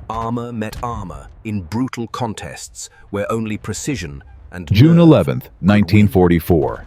Armor met armor in brutal contests where only precision and June nerve 11th, could win. 1944.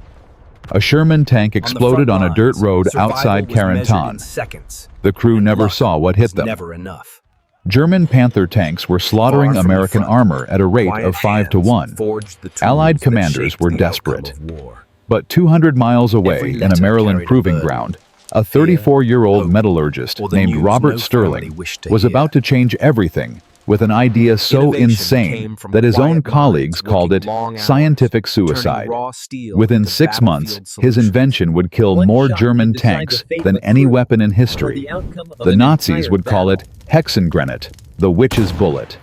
A Sherman tank exploded on a dirt road outside Carentan. The crew never saw what hit them. Never enough. German Panther tanks were slaughtering Far from the American front, armor at a rate quiet of 5 to hands 1. forged the tools Allied that commanders shaped were the desperate. outcome of war. But 200 miles away Every in a letter Maryland carried a proving burden. ground, a 34-year-old hope, metallurgist or the named news Robert no Sterling family wished to was hear. about to change everything with an idea so Innovation insane came from that his quiet own minds colleagues called working it long hours, scientific turning suicide. raw steel Within into 6 months, battlefield his solutions. invention would kill One more shot German could decide tanks the fate than of a any crew, weapon in or history. the outcome of The an Nazis entire would call it battle. Hexengranate, the witch's bullet.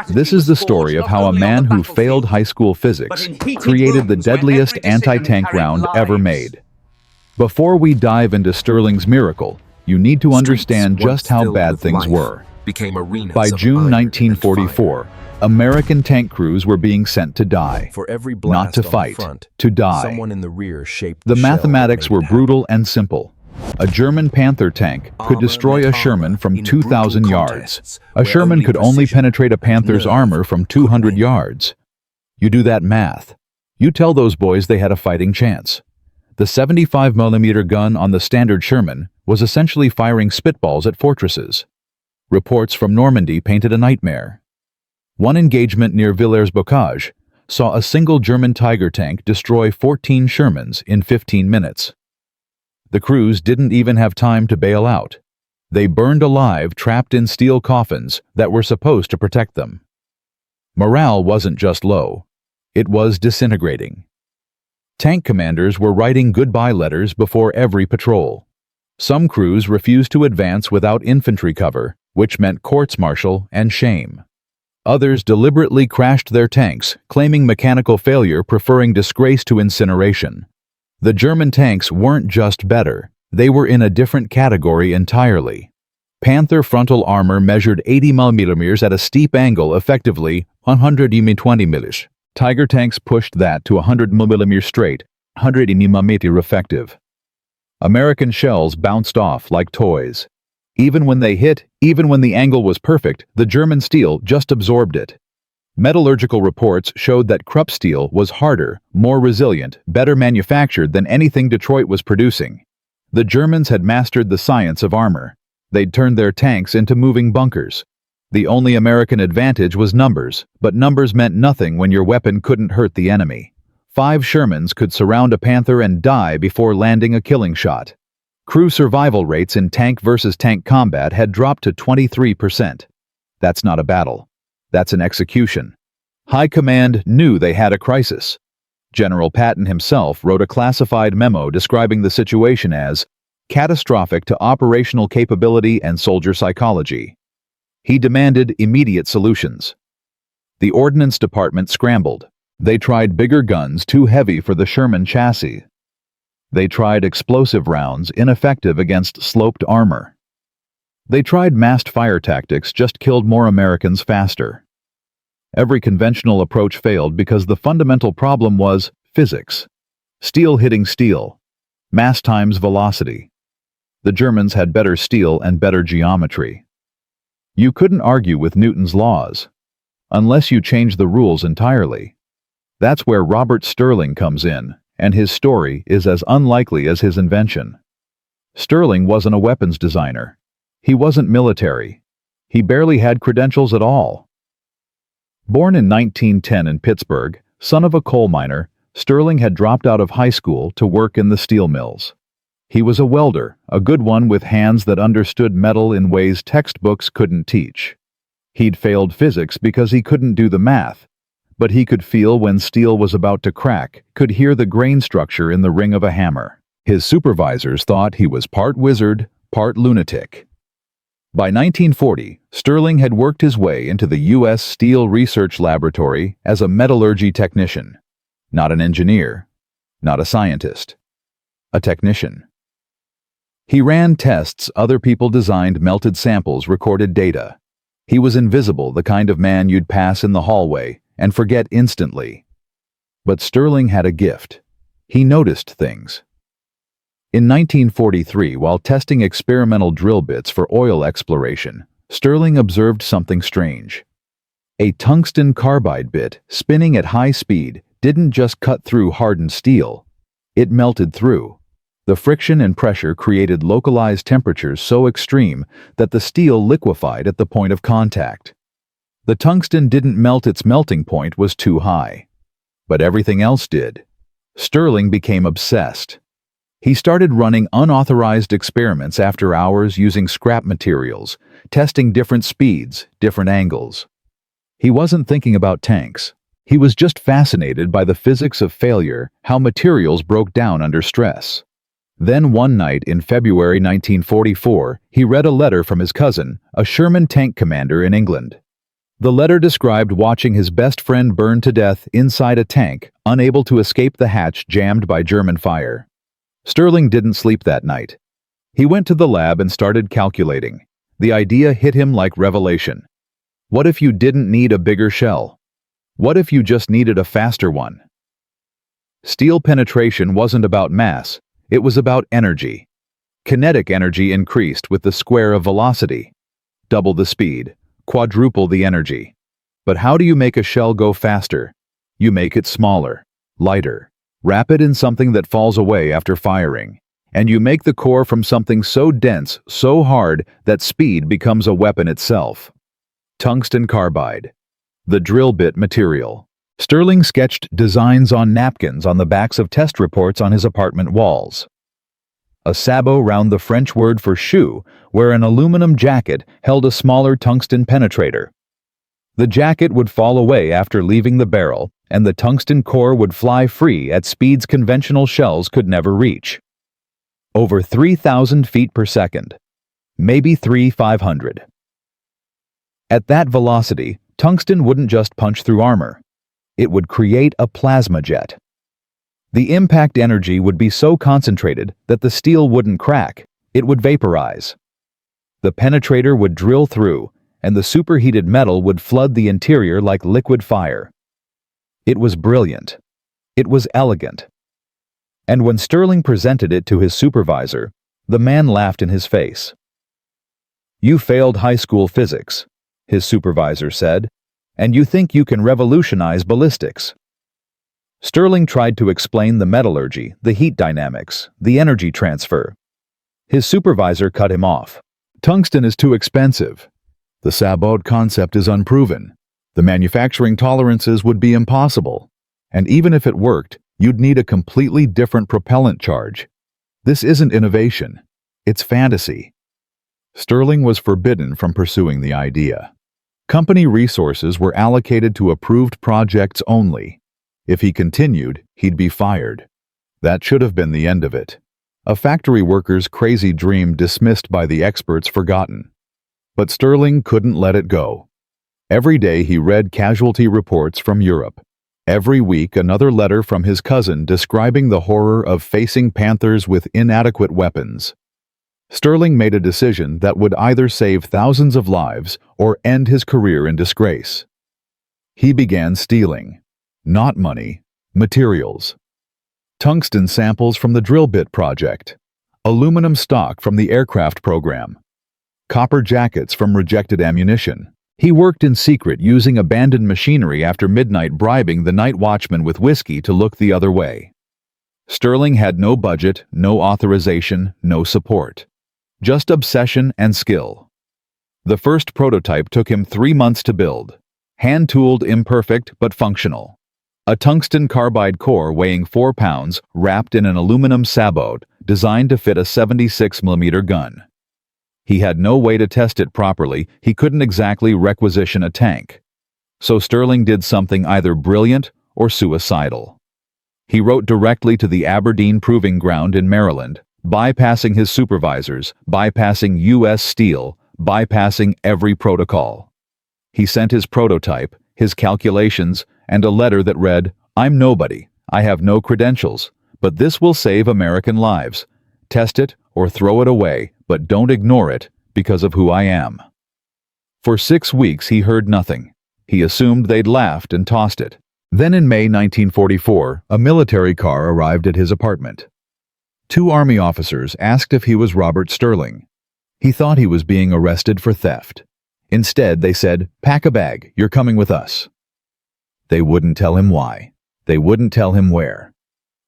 This is the story of how a man who failed high school physics created the deadliest anti-tank round ever made. Before we dive into Sterling's miracle, you need to understand Streets just once how filled bad with things life were. became arenas By of June iron and 1944, American tank crews were being sent to die. fire. For every Not blast to on the fight, front, to die. someone in the rear shaped The shell that mathematics made were it happen. brutal and simple. A German Panther tank could Armor destroy met a Sherman armor from in 2,000 brutal yards. contests A where Sherman only could only precision penetrate a and Panther's nerve armor from could 200 win. yards. You do that math. You tell those boys they had a fighting chance. The 75mm gun on the standard Sherman was essentially firing spitballs at fortresses. Reports from Normandy painted a nightmare. One engagement near Villers-Bocage saw a single German Tiger tank destroy 14 Shermans in 15 minutes. The crews didn't even have time to bail out. They burned alive, trapped in steel coffins that were supposed to protect them. Morale wasn't just low, it was disintegrating. Tank commanders were writing goodbye letters before every patrol. Some crews refused to advance without infantry cover, which meant courts-martial and shame. Others deliberately crashed their tanks, claiming mechanical failure, preferring disgrace to incineration. The German tanks weren't just better, they were in a different category entirely. Panther frontal armor measured 80mm at a steep angle, effectively 120mm. Tiger tanks pushed that to 100mm straight, 180mm effective. American shells bounced off like toys. Even when they hit, even when the angle was perfect, the German steel just absorbed it. Metallurgical reports showed that Krupp steel was harder, more resilient, better manufactured than anything Detroit was producing. The Germans had mastered the science of armor. They'd turned their tanks into moving bunkers. The only American advantage was numbers, but numbers meant nothing when your weapon couldn't hurt the enemy. 5 Shermans could surround a Panther and die before landing a killing shot. Crew survival rates in tank versus tank combat had dropped to 23%. That's not a battle. That's an execution. High Command knew they had a crisis. General Patton himself wrote a classified memo describing the situation as catastrophic to operational capability and soldier psychology. He demanded immediate solutions. The Ordnance Department scrambled. They tried bigger guns too heavy for the Sherman chassis. They tried explosive rounds ineffective against sloped armor. They tried massed fire tactics, just killed more Americans faster. Every conventional approach failed because the fundamental problem was physics. Steel hitting steel. Mass times velocity. The Germans had better steel and better geometry. You couldn't argue with Newton's laws, unless you change the rules entirely. That's where Robert Sterling comes in, and his story is as unlikely as his invention. Sterling wasn't a weapons designer. He wasn't military. He barely had credentials at all. Born in 1910 in Pittsburgh, son of a coal miner, Sterling had dropped out of high school to work in the steel mills. He was a welder, a good one with hands that understood metal in ways textbooks couldn't teach. He'd failed physics because he couldn't do the math, but he could feel when steel was about to crack, could hear the grain structure in the ring of a hammer. His supervisors thought he was part wizard, part lunatic. By 1940, Sterling had worked his way into the U.S. Steel Research Laboratory as a metallurgy technician. Not an engineer, not a scientist, a technician. He ran tests, other people designed, melted samples, recorded data. He was invisible, the kind of man you'd pass in the hallway and forget instantly. But Sterling had a gift. He noticed things. In 1943, while testing experimental drill bits for oil exploration, Sterling observed something strange. A tungsten carbide bit, spinning at high speed, didn't just cut through hardened steel. It melted through. The friction and pressure created localized temperatures so extreme that the steel liquefied at the point of contact. The tungsten didn't melt, its melting point was too high. But everything else did. Sterling became obsessed. He started running unauthorized experiments after hours using scrap materials, testing different speeds, different angles. He wasn't thinking about tanks. He was just fascinated by the physics of failure, how materials broke down under stress. Then one night in February 1944, he read a letter from his cousin, a Sherman tank commander in England. The letter described watching his best friend burn to death inside a tank, unable to escape the hatch jammed by German fire. Sterling didn't sleep that night. He went to the lab and started calculating. The idea hit him like revelation. What if you didn't need a bigger shell? What if you just needed a faster one? Steel penetration wasn't about mass, it was about energy. Kinetic energy increased with the square of velocity. Double the speed, quadruple the energy. But how do you make a shell go faster? You make it smaller, lighter, wrap it in something that falls away after firing, and you make the core from something so dense, so hard, that speed becomes a weapon itself. Tungsten carbide. The drill bit material. Sterling sketched designs on napkins on the backs of test reports on his apartment walls. A sabot round the French word for shoe, where an aluminum jacket held a smaller tungsten penetrator. The jacket would fall away after leaving the barrel, and the tungsten core would fly free at speeds conventional shells could never reach. Over 3,000 feet per second. Maybe 3,500. At that velocity, tungsten wouldn't just punch through armor. It would create a plasma jet. The impact energy would be so concentrated that the steel wouldn't crack, it would vaporize. The penetrator would drill through, and the superheated metal would flood the interior like liquid fire. It was brilliant. It was elegant. And when Sterling presented it to his supervisor, the man laughed in his face. "You failed high school physics," his supervisor said, "and you think you can revolutionize ballistics." Sterling tried to explain the metallurgy, the heat dynamics, the energy transfer. His supervisor cut him off. "Tungsten is too expensive. The sabot concept is unproven. The manufacturing tolerances would be impossible. And even if it worked, you'd need a completely different propellant charge. This isn't innovation. It's fantasy." Sterling was forbidden from pursuing the idea. Company resources were allocated to approved projects only. If he continued, he'd be fired. That should have been the end of it. A factory worker's crazy dream dismissed by the experts, forgotten. But Sterling couldn't let it go. Every day he read casualty reports from Europe. Every week another letter from his cousin describing the horror of facing Panthers with inadequate weapons. Sterling made a decision that would either save thousands of lives or end his career in disgrace. He began stealing. Not money, materials. Tungsten samples from the drill bit project. Aluminum stock from the aircraft program. Copper jackets from rejected ammunition. He worked in secret using abandoned machinery after midnight, bribing the night watchman with whiskey to look the other way. Sterling had no budget, no authorization, no support. Just obsession and skill. The first prototype took him 3 months to build. Hand-tooled, imperfect, but functional. A tungsten carbide core weighing 4 pounds, wrapped in an aluminum sabot, designed to fit a 76mm gun. He had no way to test it properly, he couldn't exactly requisition a tank. So Sterling did something either brilliant or suicidal. He wrote directly to the Aberdeen Proving Ground in Maryland, bypassing his supervisors, bypassing U.S. Steel, bypassing every protocol. He sent his prototype, his calculations, and a letter that read, "I'm nobody, I have no credentials, but this will save American lives. Test it or throw it away, but don't ignore it because of who I am." For 6 weeks he heard nothing. He assumed they'd laughed and tossed it. Then in May 1944, a military car arrived at his apartment. 2 Army officers asked if he was Robert Sterling. He thought he was being arrested for theft. Instead, they said, "Pack a bag, you're coming with us." They wouldn't tell him why. They wouldn't tell him where.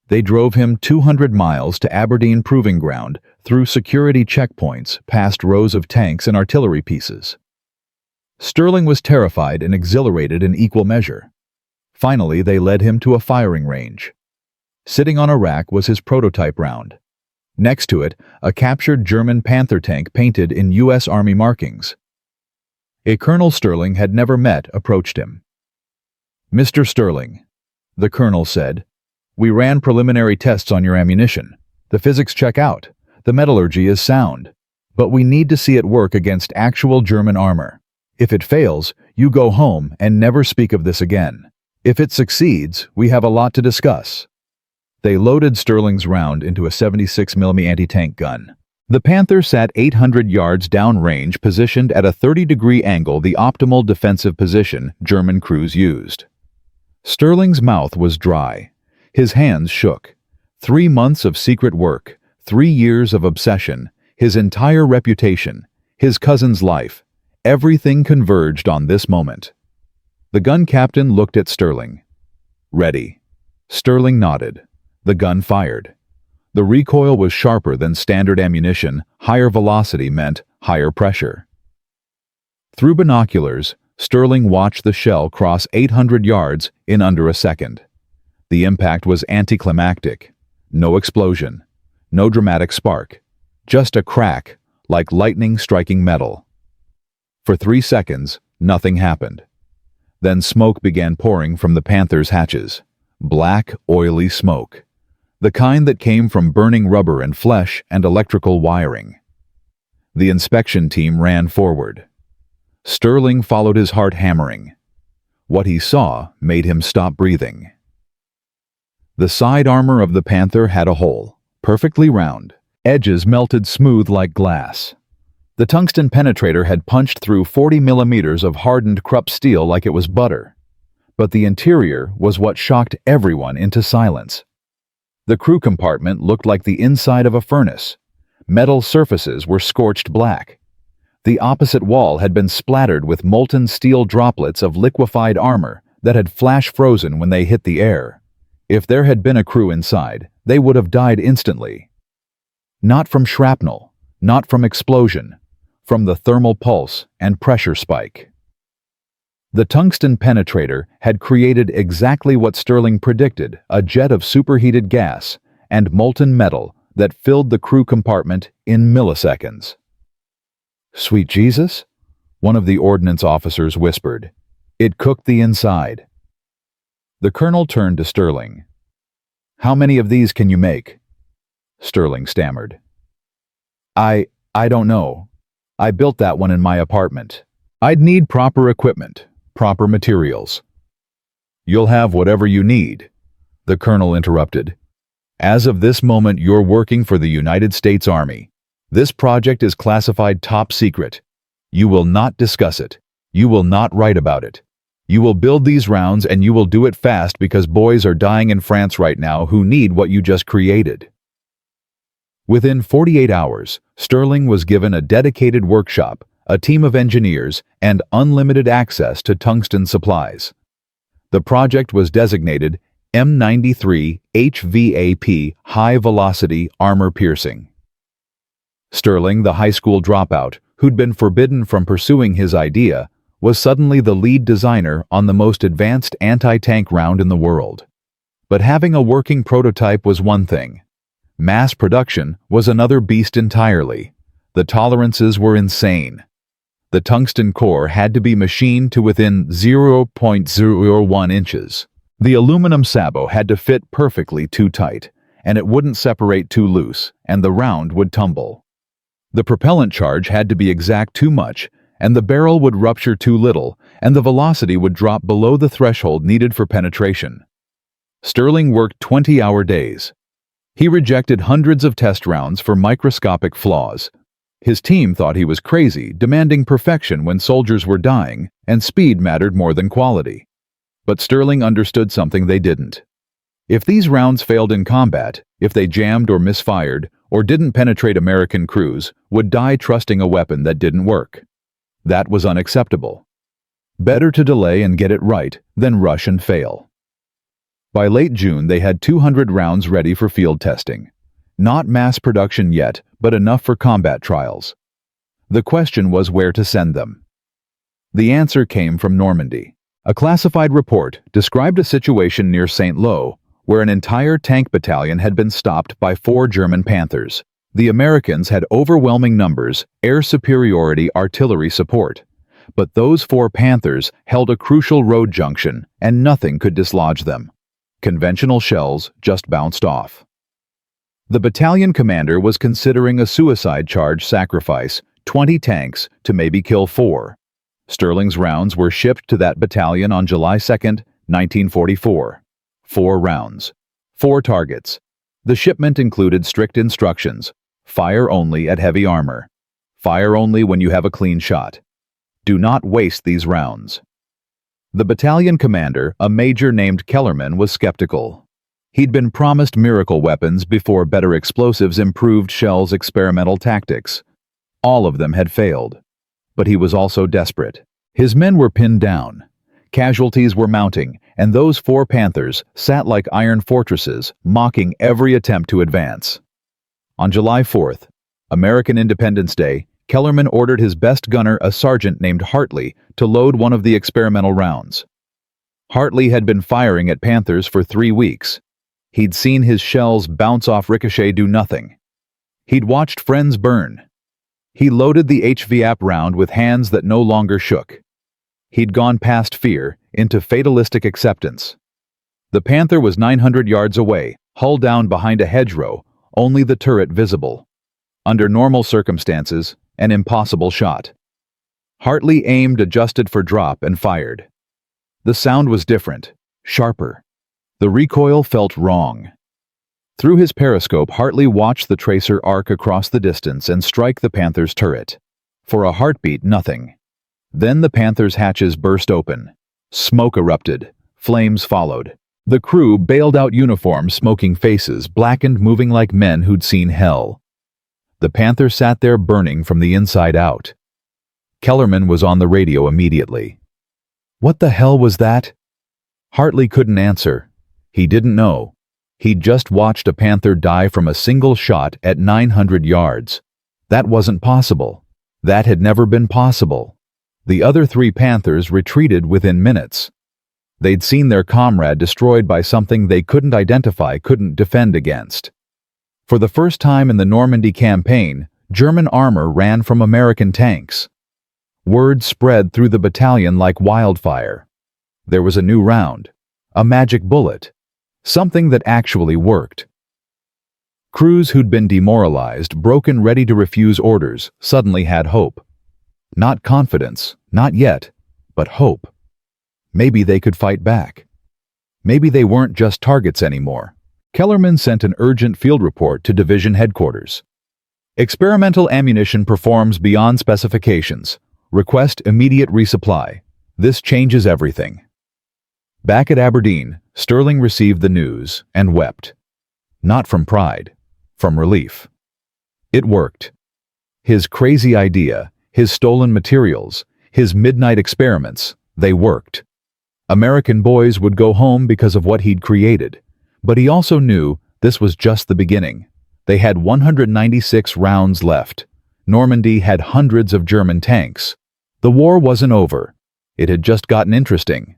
They drove him 200 miles to Aberdeen Proving Ground, through security checkpoints, past rows of tanks and artillery pieces. Sterling was terrified and exhilarated in equal measure. Finally, they led him to a firing range. Sitting on a rack was his prototype round. Next to it, a captured German Panther tank painted in U.S. Army markings. A Colonel Sterling had never met approached him. "Mr. Sterling," the colonel said, "we ran preliminary tests on your ammunition. The physics check out. The metallurgy is sound. But we need to see it work against actual German armor. If it fails, you go home and never speak of this again. If it succeeds, we have a lot to discuss." They loaded Sterling's round into a 76mm anti-tank gun. The Panther sat 800 yards downrange, positioned at a 30-degree angle, the optimal defensive position German crews used. Sterling's mouth was dry. His hands shook. 3 months of secret work, 3 years of obsession, his entire reputation, his cousin's life, everything converged on this moment. The gun captain looked at Sterling. "Ready." Sterling nodded. The gun fired. The recoil was sharper than standard ammunition. Higher velocity meant higher pressure. Through binoculars, Sterling watched the shell cross 800 yards in under a second. The impact was anticlimactic. No explosion. No dramatic spark. Just a crack, like lightning striking metal. For 3 seconds, nothing happened. Then smoke began pouring from the Panther's hatches. Black, oily smoke. The kind that came from burning rubber and flesh and electrical wiring. The inspection team ran forward. Sterling followed, his heart hammering. What he saw made him stop breathing. The side armor of the Panther had a hole, perfectly round, edges melted smooth like glass. The tungsten penetrator had punched through 40 millimeters of hardened Krupp steel like it was butter. But the interior was what shocked everyone into silence. The crew compartment looked like the inside of a furnace. Metal surfaces were scorched black. The opposite wall had been splattered with molten steel droplets of liquefied armor that had flash frozen when they hit the air. If there had been a crew inside, they would have died instantly. Not from shrapnel, not from explosion, from the thermal pulse and pressure spike. The tungsten penetrator had created exactly what Sterling predicted, a jet of superheated gas and molten metal that filled the crew compartment in milliseconds. "Sweet Jesus?" one of the ordnance officers whispered. "It cooked the inside." The colonel turned to Sterling. "How many of these can you make?" Sterling stammered. I don't know. I built that one in my apartment. I'd need proper equipment, proper materials." "You'll have whatever you need," the colonel interrupted. "As of this moment, you're working for the United States Army. This project is classified top secret. You will not discuss it. You will not write about it. You will build these rounds, and you will do it fast, because boys are dying in France right now who need what you just created." Within 48 hours, Sterling was given a dedicated workshop, a team of engineers, and unlimited access to tungsten supplies. The project was designated M93 HVAP, High Velocity Armor Piercing. Sterling, the high school dropout, who'd been forbidden from pursuing his idea, was suddenly the lead designer on the most advanced anti-tank round in the world. But having a working prototype was one thing. Mass production was another beast entirely. The tolerances were insane. The tungsten core had to be machined to within 0.01 inches. The aluminum sabot had to fit perfectly too tight, and it wouldn't separate too loose, and the round would tumble. The propellant charge had to be exact too much, and the barrel would rupture too little, and the velocity would drop below the threshold needed for penetration. Sterling worked 20-hour days. He rejected hundreds of test rounds for microscopic flaws. His team thought he was crazy, demanding perfection when soldiers were dying, and speed mattered more than quality. But Sterling understood something they didn't. If these rounds failed in combat, if they jammed or misfired, or didn't penetrate American crews, would die trusting a weapon that didn't work. That was unacceptable. Better to delay and get it right than rush and fail. By late June, they had 200 rounds ready for field testing. Not mass production yet, but enough for combat trials. The question was where to send them. The answer came from Normandy. A classified report described a situation near St. Lo, where an entire tank battalion had been stopped by 4 German Panthers. The Americans had overwhelming numbers, air superiority, artillery support. But those 4 Panthers held a crucial road junction, and nothing could dislodge them. Conventional shells just bounced off. The battalion commander was considering a suicide charge sacrifice, 20 tanks to maybe kill 4. Sterling's rounds were shipped to that battalion on July 2, 1944. 4 rounds. 4 targets. The shipment included strict instructions. Fire only at heavy armor. Fire only when you have a clean shot. Do not waste these rounds. The battalion commander, a major named Kellerman, was skeptical. He'd been promised miracle weapons before better explosives improved Shell's experimental tactics. All of them had failed. But he was also desperate. His men were pinned down. Casualties were mounting, and those 4 Panthers sat like iron fortresses, mocking every attempt to advance. On July 4th, American Independence Day, Kellerman ordered his best gunner, a sergeant named Hartley, to load one of the experimental rounds. Hartley had been firing at Panthers for 3 weeks. He'd seen his shells bounce off ricochet do nothing. He'd watched friends burn. He loaded the HVAP round with hands that no longer shook. He'd gone past fear into fatalistic acceptance. The Panther was 900 yards away, hull down behind a hedgerow, only the turret visible. Under normal circumstances, an impossible shot. Hartley aimed, adjusted for drop, and fired. The sound was different, sharper. The recoil felt wrong. Through his periscope, Hartley watched the tracer arc across the distance and strike the Panther's turret. For a heartbeat, nothing. Then the Panther's hatches burst open. Smoke erupted. Flames followed. The crew bailed out, uniforms, smoking faces, blackened, moving like men who'd seen hell. The Panther sat there burning from the inside out. Kellerman was on the radio immediately. What the hell was that? Hartley couldn't answer. He didn't know. He'd just watched a Panther die from a single shot at 900 yards. That wasn't possible. That had never been possible. The other 3 Panthers retreated within minutes. They'd seen their comrade destroyed by something they couldn't identify, couldn't defend against. For the first time in the Normandy campaign, German armor ran from American tanks. Word spread through the battalion like wildfire. There was a new round, a magic bullet, something that actually worked. Crews who'd been demoralized, broken, ready to refuse orders, suddenly had hope. Not confidence, not yet, but hope. Maybe they could fight back. Maybe they weren't just targets anymore. Kellerman sent an urgent field report to division headquarters. Experimental ammunition performs beyond specifications. Request immediate resupply. This changes everything. Back at Aberdeen, Sterling received the news and wept. Not from pride, from relief. It worked. His crazy idea, his stolen materials, his midnight experiments, they worked. American boys would go home because of what he'd created. But he also knew this was just the beginning. They had 196 rounds left. Normandy had hundreds of German tanks. The war wasn't over. It had just gotten interesting.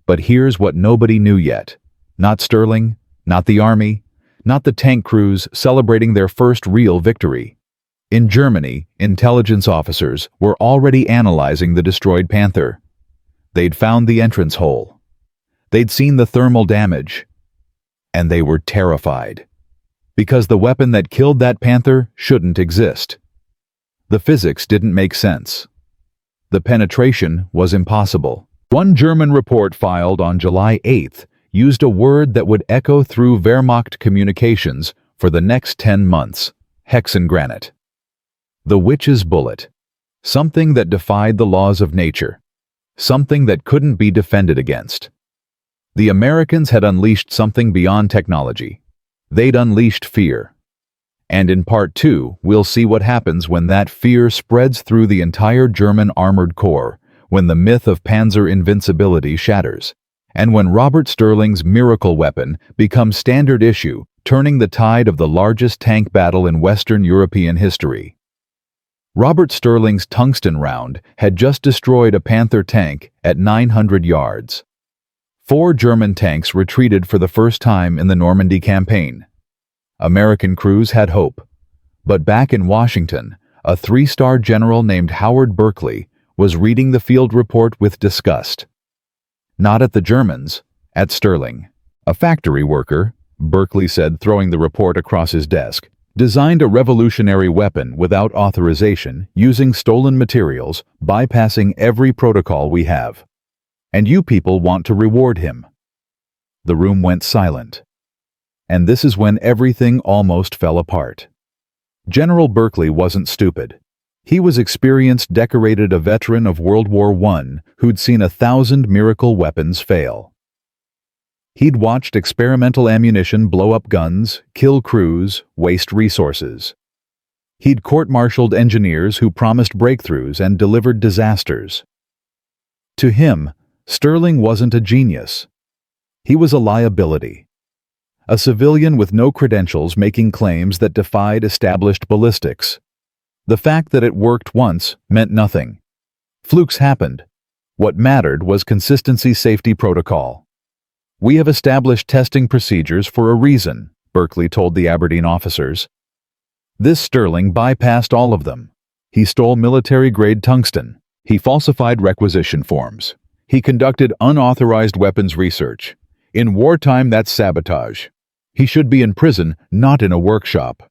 But here's what nobody knew yet. Not Sterling, not the army, not the tank crews celebrating their first real victory. In Germany, intelligence officers were already analyzing the destroyed Panther. They'd found the entrance hole. They'd seen the thermal damage. And they were terrified. Because the weapon that killed that Panther shouldn't exist. The physics didn't make sense. The penetration was impossible. One German report filed on July 8th used a word that would echo through Wehrmacht communications for the next 10 months: Hexengranate. The witch's bullet. Something that defied the laws of nature. Something that couldn't be defended against. The Americans had unleashed something beyond technology. They'd unleashed fear. And in part 2, we'll see what happens when that fear spreads through the entire German armored corps, when the myth of Panzer invincibility shatters, and when Robert Sterling's miracle weapon becomes standard issue, turning the tide of the largest tank battle in Western European history. Robert Sterling's tungsten round had just destroyed a Panther tank at 900 yards. 4 German tanks retreated for the first time in the Normandy campaign. American crews had hope. But back in Washington, a 3-star general named Howard Berkeley was reading the field report with disgust. Not at the Germans, at Sterling. A factory worker, Berkeley said, throwing the report across his desk, designed a revolutionary weapon without authorization, using stolen materials, bypassing every protocol we have. And you people want to reward him. The room went silent. And this is when everything almost fell apart. General Berkeley wasn't stupid. He was experienced, decorated, a veteran of World War I who'd seen 1,000 miracle weapons fail. He'd watched experimental ammunition blow up guns, kill crews, waste resources. He'd court-martialed engineers who promised breakthroughs and delivered disasters. To him, Sterling wasn't a genius. He was a liability. A civilian with no credentials making claims that defied established ballistics. The fact that it worked once meant nothing. Flukes happened. What mattered was consistency, safety protocol. We have established testing procedures for a reason, Berkeley told the Aberdeen officers. This Sterling bypassed all of them. He stole military-grade tungsten. He falsified requisition forms. He conducted unauthorized weapons research. In wartime, that's sabotage. He should be in prison, not in a workshop.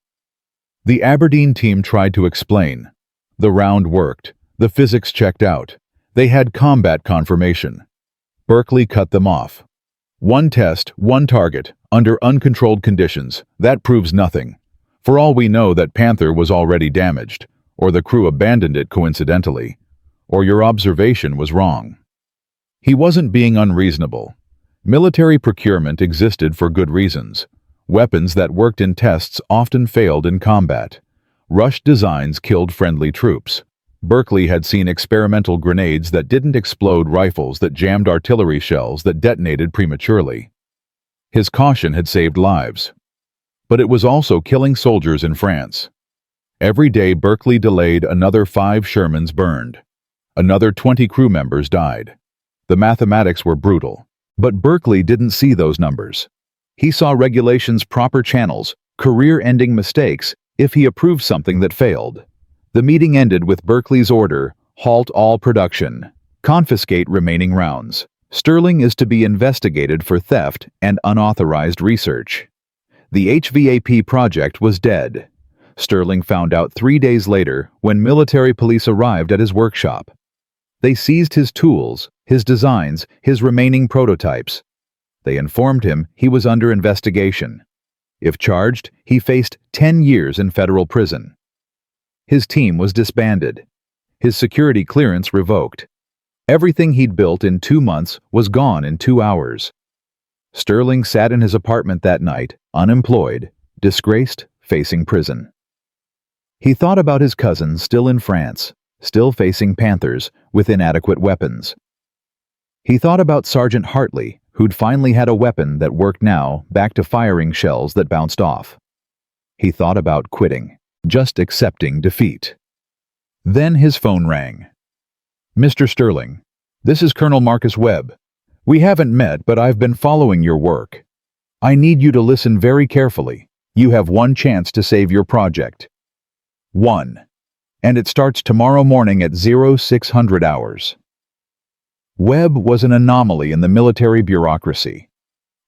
The Aberdeen team tried to explain. The round worked. The physics checked out. They had combat confirmation. Berkeley cut them off. 1 test, 1 target, under uncontrolled conditions. That proves nothing. For all we know, that Panther was already damaged, or the crew abandoned it coincidentally, or your observation was wrong. He wasn't being unreasonable. Military procurement existed for good reasons. Weapons that worked in tests often failed in combat. Rushed designs killed friendly troops. Berkeley had seen experimental grenades that didn't explode, rifles that jammed artillery shells that detonated prematurely. His caution had saved lives. But it was also killing soldiers in France. Every day Berkeley delayed, another 5 Shermans burned. Another 20 crew members died. The mathematics were brutal. But Berkeley didn't see those numbers. He saw regulations, proper channels, career-ending mistakes if he approved something that failed. The meeting ended with Berkeley's order: halt all production, confiscate remaining rounds. Sterling is to be investigated for theft and unauthorized research. The HVAP project was dead. Sterling found out 3 days later when military police arrived at his workshop. They seized his tools, his designs, his remaining prototypes. They informed him he was under investigation. If charged, he faced 10 years in federal prison. His team was disbanded. His security clearance revoked. Everything he'd built in 2 months was gone in 2 hours. Sterling sat in his apartment that night, unemployed, disgraced, facing prison. He thought about his cousins still in France, still facing Panthers with inadequate weapons. He thought about Sergeant Hartley, who'd finally had a weapon that worked now, back to firing shells that bounced off. He thought about quitting, just accepting defeat. Then his phone rang. "Mr. Sterling, this is Colonel Marcus Webb. We haven't met, but I've been following your work. I need you to listen very carefully. You have 1 chance to save your project. 1. And it starts tomorrow morning at 0600 hours. Webb was an anomaly in the military bureaucracy.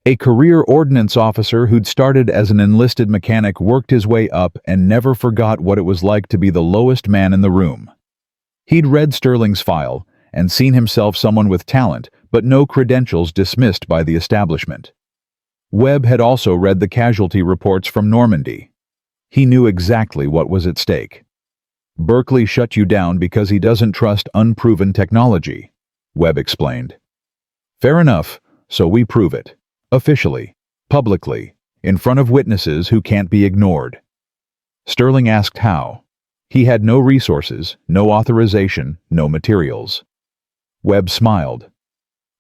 A career ordnance officer who'd started as an enlisted mechanic, worked his way up, and never forgot what it was like to be the lowest man in the room. He'd read Sterling's file and seen himself someone with talent, but no credentials, dismissed by the establishment. Webb had also read the casualty reports from Normandy. He knew exactly what was at stake. Berkeley shut you down because he doesn't trust unproven technology, Webb explained. Fair enough, so we prove it. Officially, publicly, in front of witnesses who can't be ignored. Sterling asked how. He had no resources, no authorization, no materials. Webb smiled.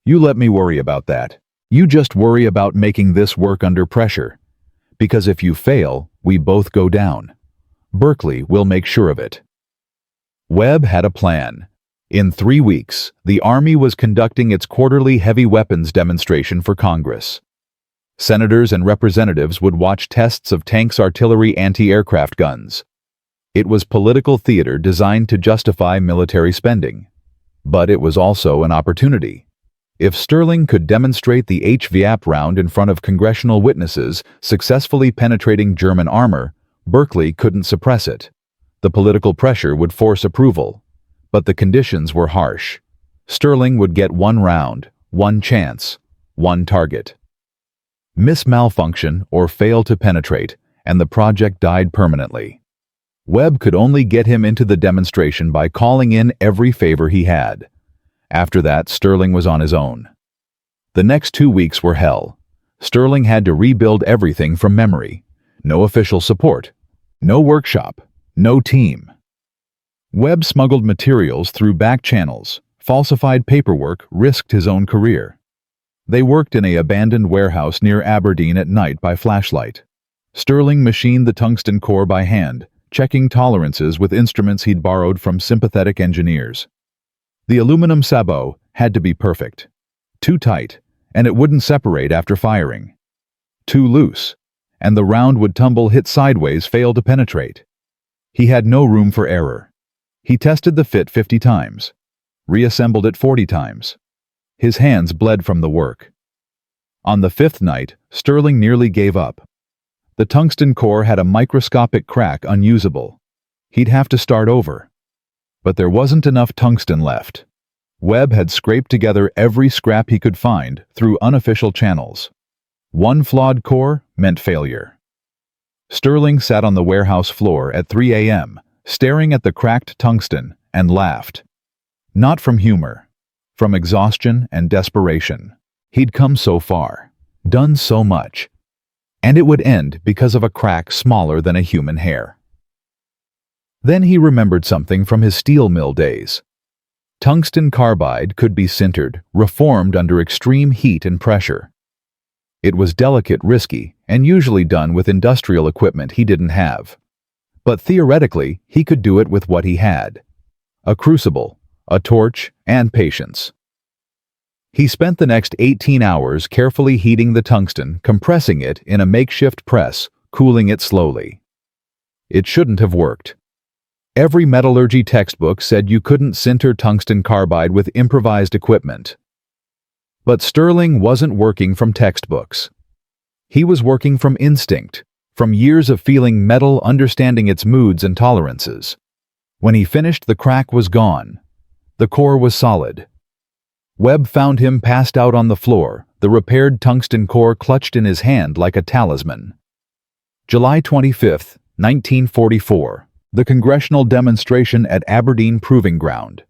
You let me worry about that. You just worry about making this work under pressure. Because if you fail, we both go down. Berkeley will make sure of it. Webb had a plan. In 3 weeks, the Army was conducting its quarterly heavy weapons demonstration for Congress. Senators and representatives would watch tests of tanks, artillery, anti-aircraft guns. It was political theater designed to justify military spending. But it was also an opportunity. If Sterling could demonstrate the HVAP round in front of congressional witnesses, successfully penetrating German armor, Berkeley couldn't suppress it. The political pressure would force approval. But the conditions were harsh. Sterling would get 1 round, 1 chance, 1 target. Miss malfunction or fail to penetrate, and the project died permanently. Webb could only get him into the demonstration by calling in every favor he had. After that, Sterling was on his own. The next 2 weeks were hell. Sterling had to rebuild everything from memory. No official support. No workshop. No team. Webb smuggled materials through back channels, falsified paperwork, risked his own career. They worked in an abandoned warehouse near Aberdeen at night by flashlight. Sterling machined the tungsten core by hand, checking tolerances with instruments he'd borrowed from sympathetic engineers. The aluminum sabot had to be perfect. Too tight, and it wouldn't separate after firing. Too loose, and the round would tumble, hit sideways, fail to penetrate. He had no room for error. He tested the fit 50 times, reassembled it 40 times. His hands bled from the work. On the 5th night, Sterling nearly gave up. The tungsten core had a microscopic crack, unusable. He'd have to start over. But there wasn't enough tungsten left. Webb had scraped together every scrap he could find through unofficial channels. 1 flawed core meant failure. Sterling sat on the warehouse floor at 3 a.m., staring at the cracked tungsten, and laughed. Not from humor, from exhaustion and desperation. He'd come so far, done so much, and it would end because of a crack smaller than a human hair. Then he remembered something from his steel mill days. Tungsten carbide could be sintered, reformed under extreme heat and pressure. It was delicate, risky, and usually done with industrial equipment he didn't have. But theoretically, he could do it with what he had: a crucible, a torch, and patience. He spent the next 18 hours carefully heating the tungsten, compressing it in a makeshift press, cooling it slowly. It shouldn't have worked. Every metallurgy textbook said you couldn't sinter tungsten carbide with improvised equipment. But Sterling wasn't working from textbooks. He was working from instinct, from years of feeling metal, understanding its moods and tolerances. When he finished, the crack was gone. The core was solid. Webb found him passed out on the floor, the repaired tungsten core clutched in his hand like a talisman. July 25, 1944, the congressional demonstration at Aberdeen Proving Ground.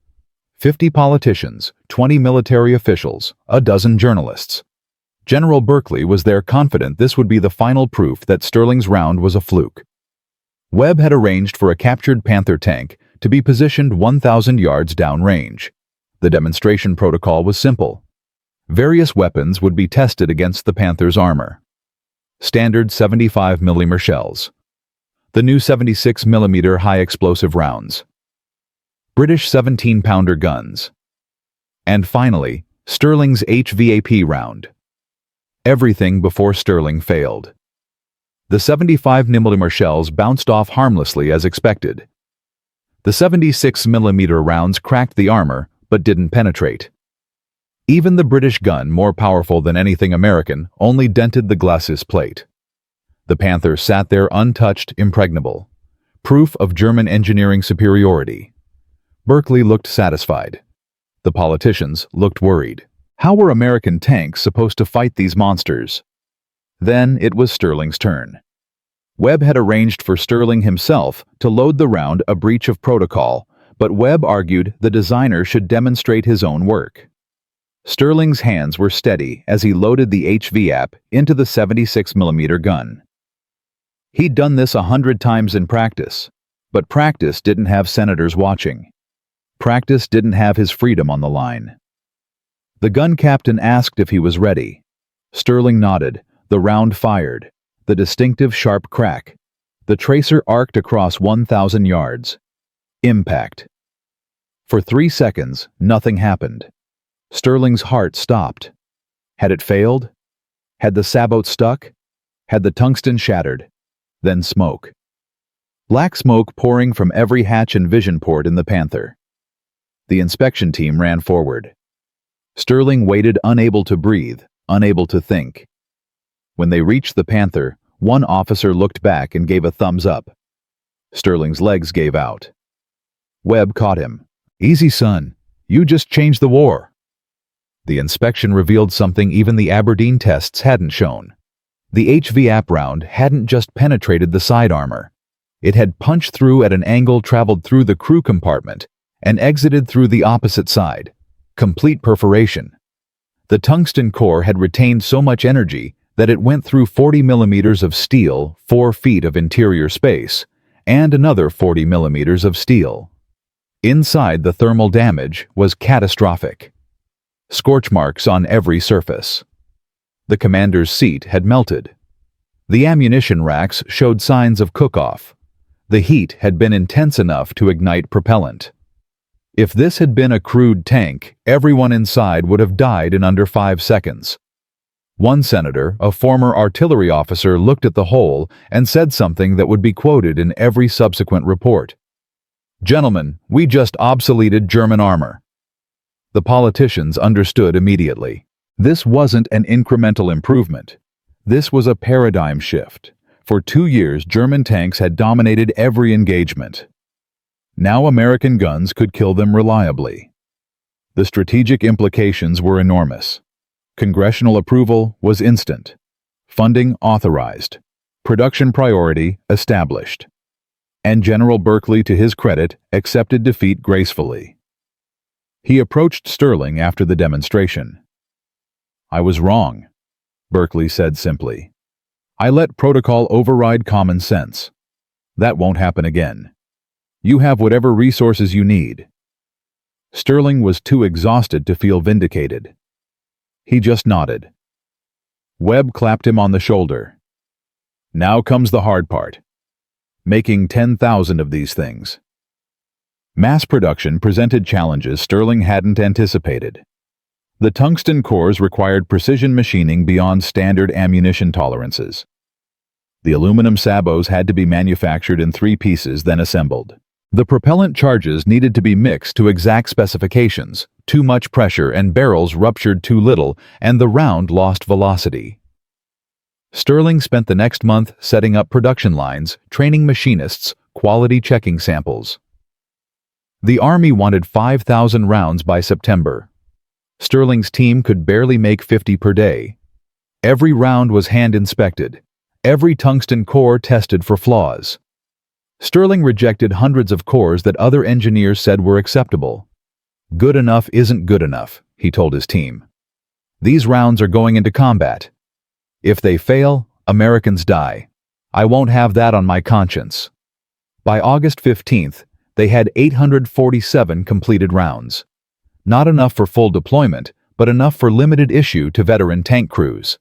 50 politicians, 20 military officials, a dozen journalists. General Berkeley was there, confident this would be the final proof that Sterling's round was a fluke. Webb had arranged for a captured Panther tank to be positioned 1,000 yards downrange. The demonstration protocol was simple. Various weapons would be tested against the Panther's armor. Standard 75mm shells. The new 76mm high-explosive rounds. British 17-pounder guns. And finally, Sterling's HVAP round. Everything before Sterling failed. The 75mm shells bounced off harmlessly as expected. The 76mm rounds cracked the armor, but didn't penetrate. Even the British gun, more powerful than anything American, only dented the glacis plate. The Panther sat there untouched, impregnable. Proof of German engineering superiority. Berkeley looked satisfied. The politicians looked worried. How were American tanks supposed to fight these monsters? Then it was Sterling's turn. Webb had arranged for Sterling himself to load the round, a breach of protocol, but Webb argued the designer should demonstrate his own work. Sterling's hands were steady as he loaded the HVAP into the 76mm gun. He'd done this 100 times in practice, but practice didn't have senators watching. Practice didn't have his freedom on the line. The gun captain asked if he was ready. Sterling nodded. The round fired. The distinctive sharp crack. The tracer arced across 1,000 yards. Impact. For 3 seconds, nothing happened. Sterling's heart stopped. Had it failed? Had the sabot stuck? Had the tungsten shattered? Then smoke. Black smoke pouring from every hatch and vision port in the Panther. The inspection team ran forward. Sterling waited, unable to breathe, unable to think. When they reached the Panther, one officer looked back and gave a thumbs up. Sterling's legs gave out. Webb caught him. "Easy, son. You just changed the war." The inspection revealed something even the Aberdeen tests hadn't shown. The HVAP round hadn't just penetrated the side armor. It had punched through at an angle, traveled through the crew compartment, and exited through the opposite side. Complete perforation. The tungsten core had retained so much energy that it went through 40 millimeters of steel, 4 feet of interior space, and another 40 millimeters of steel. Inside, the thermal damage was catastrophic. Scorch marks on every surface. The commander's seat had melted. The ammunition racks showed signs of cook-off. The heat had been intense enough to ignite propellant. If this had been a crude tank, everyone inside would have died in under 5 seconds. One senator, a former artillery officer, looked at the hole and said something that would be quoted in every subsequent report. "Gentlemen, we just obsoleted German armor." The politicians understood immediately. This wasn't an incremental improvement. This was a paradigm shift. For 2 years, German tanks had dominated every engagement. Now American guns could kill them reliably. The strategic implications were enormous. Congressional approval was instant. Funding authorized. Production priority established. And General Berkeley, to his credit, accepted defeat gracefully. He approached Sterling after the demonstration. "I was wrong," Berkeley said simply. "I let protocol override common sense. That won't happen again. You have whatever resources you need." Sterling was too exhausted to feel vindicated. He just nodded. Webb clapped him on the shoulder. "Now comes the hard part. Making 10,000 of these things." Mass production presented challenges Sterling hadn't anticipated. The tungsten cores required precision machining beyond standard ammunition tolerances. The aluminum sabots had to be manufactured in 3 pieces, then assembled. The propellant charges needed to be mixed to exact specifications. Too much pressure and barrels ruptured too little, and the round lost velocity. Sterling spent the next month setting up production lines, training machinists, quality checking samples. The Army wanted 5,000 rounds by September. Sterling's team could barely make 50 per day. Every round was hand-inspected. Every tungsten core tested for flaws. Sterling rejected hundreds of cores that other engineers said were acceptable. "Good enough isn't good enough," he told his team. "These rounds are going into combat. If they fail, Americans die. I won't have that on my conscience." By August 15th, they had 847 completed rounds. Not enough for full deployment, but enough for limited issue to veteran tank crews.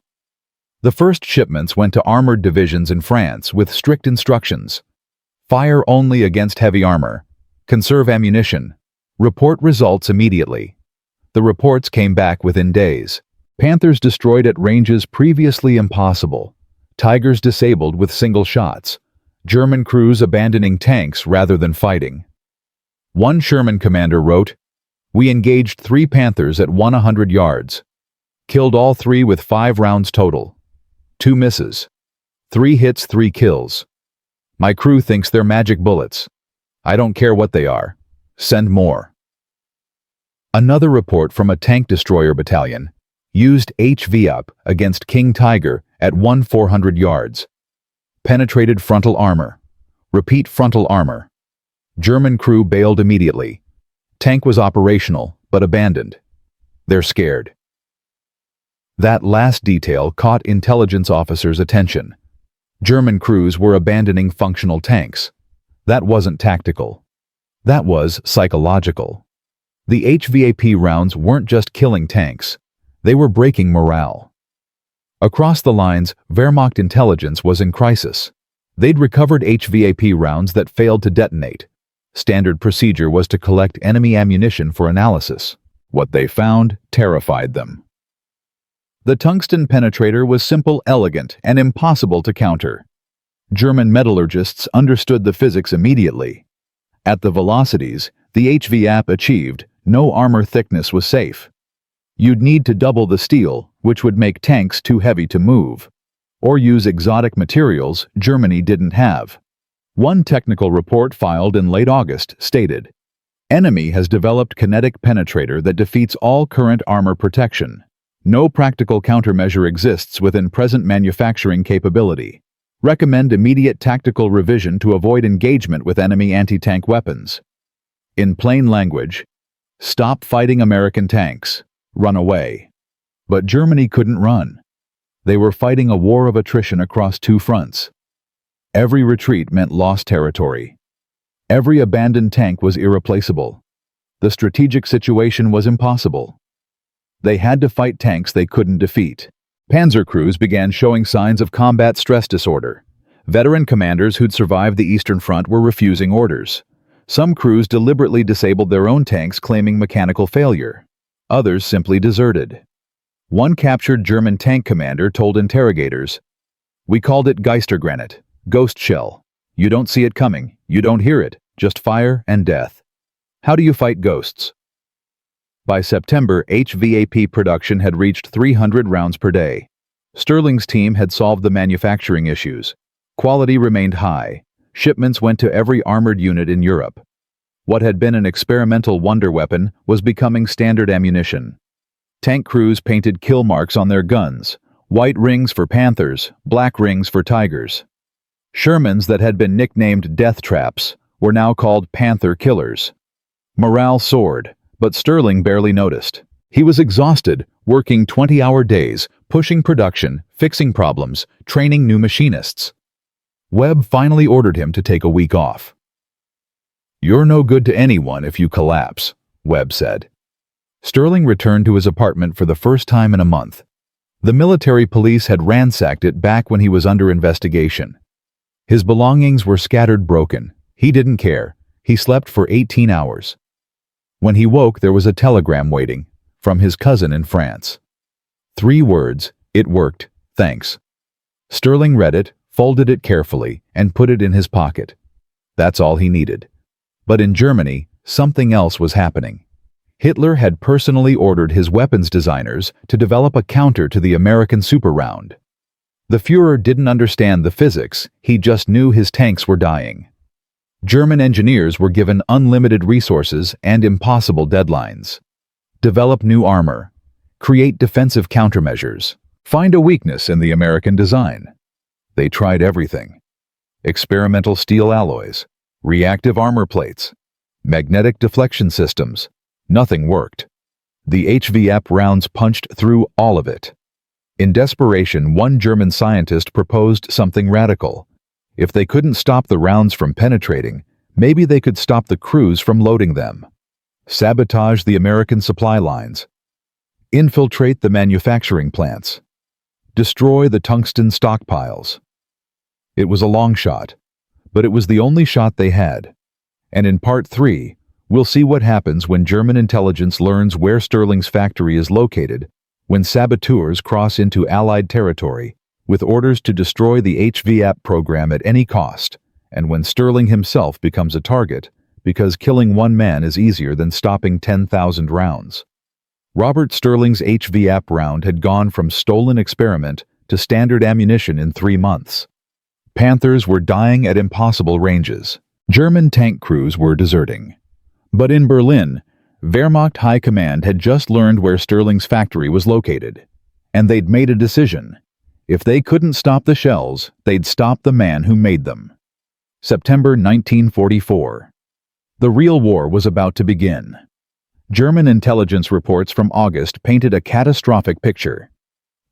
The first shipments went to armored divisions in France with strict instructions. Fire only against heavy armor. Conserve ammunition. Report results immediately. The reports came back within days. Panthers destroyed at ranges previously impossible. Tigers disabled with single shots. German crews abandoning tanks rather than fighting. One Sherman commander wrote, "We engaged 3 Panthers at 100 yards. Killed all 3 with 5 rounds total. 2 misses. 3 hits, 3 kills. My crew thinks they're magic bullets. I don't care what they are. Send more." Another report from a tank destroyer battalion used HVAP against King Tiger at 400 yards. Penetrated frontal armor. Repeat frontal armor. German crew bailed immediately. Tank was operational, but abandoned. They're scared. That last detail caught intelligence officers' attention. German crews were abandoning functional tanks. That wasn't tactical. That was psychological. The HVAP rounds weren't just killing tanks. They were breaking morale. Across the lines, Wehrmacht intelligence was in crisis. They'd recovered HVAP rounds that failed to detonate. Standard procedure was to collect enemy ammunition for analysis. What they found terrified them. The tungsten penetrator was simple, elegant, and impossible to counter. German metallurgists understood the physics immediately. At the velocities the HVAP achieved, no armor thickness was safe. You'd need to double the steel, which would make tanks too heavy to move, or use exotic materials Germany didn't have. One technical report filed in late August stated, "Enemy has developed kinetic penetrator that defeats all current armor protection. No practical countermeasure exists within present manufacturing capability. Recommend immediate tactical revision to avoid engagement with enemy anti-tank weapons." In plain language, stop fighting American tanks. Run away. But Germany couldn't run. They were fighting a war of attrition across two fronts. Every retreat meant lost territory. Every abandoned tank was irreplaceable. The strategic situation was impossible. They had to fight tanks they couldn't defeat. Panzer crews began showing signs of combat stress disorder. Veteran commanders who'd survived the Eastern Front were refusing orders. Some crews deliberately disabled their own tanks, claiming mechanical failure. Others simply deserted. One captured German tank commander told interrogators, "We called it Hexengranate, ghost shell. You don't see it coming, you don't hear it, just fire and death. How do you fight ghosts?" By September, HVAP production had reached 300 rounds per day. Sterling's team had solved the manufacturing issues. Quality remained high. Shipments went to every armored unit in Europe. What had been an experimental wonder weapon was becoming standard ammunition. Tank crews painted kill marks on their guns, white rings for Panthers, black rings for Tigers. Shermans that had been nicknamed death traps were now called Panther killers. Morale soared, but Sterling barely noticed. He was exhausted, working 20-hour days, pushing production, fixing problems, training new machinists. Webb finally ordered him to take a week off. "You're no good to anyone if you collapse," Webb said. Sterling returned to his apartment for the first time in a month. The military police had ransacked it back when he was under investigation. His belongings were scattered, broken. He didn't care. He slept for 18 hours. When he woke, there was a telegram waiting, from his cousin in France. 3 words, "It worked, thanks." Sterling read it, folded it carefully, and put it in his pocket. That's all he needed. But in Germany, something else was happening. Hitler had personally ordered his weapons designers to develop a counter to the American super round. The Führer didn't understand the physics, he just knew his tanks were dying. German engineers were given unlimited resources and impossible deadlines. Develop new armor. Create defensive countermeasures. Find a weakness in the American design. They tried everything. Experimental steel alloys, reactive armor plates, magnetic deflection systems. Nothing worked. The HVAP rounds punched through all of it. In desperation, one German scientist proposed something radical. If they couldn't stop the rounds from penetrating, maybe they could stop the crews from loading them. Sabotage the American supply lines. Infiltrate the manufacturing plants. Destroy the tungsten stockpiles. It was a long shot, but it was the only shot they had. And in Part 3, we'll see what happens when German intelligence learns where Sterling's factory is located, when saboteurs cross into Allied territory, with orders to destroy the HVAP program at any cost, and when Sterling himself becomes a target, because killing one man is easier than stopping 10,000 rounds. Robert Sterling's HVAP round had gone from stolen experiment to standard ammunition in 3 months. Panthers were dying at impossible ranges. German tank crews were deserting. But in Berlin, Wehrmacht High Command had just learned where Sterling's factory was located, and they'd made a decision. If they couldn't stop the shells, they'd stop the man who made them. September 1944. The real war was about to begin. German intelligence reports from August painted a catastrophic picture.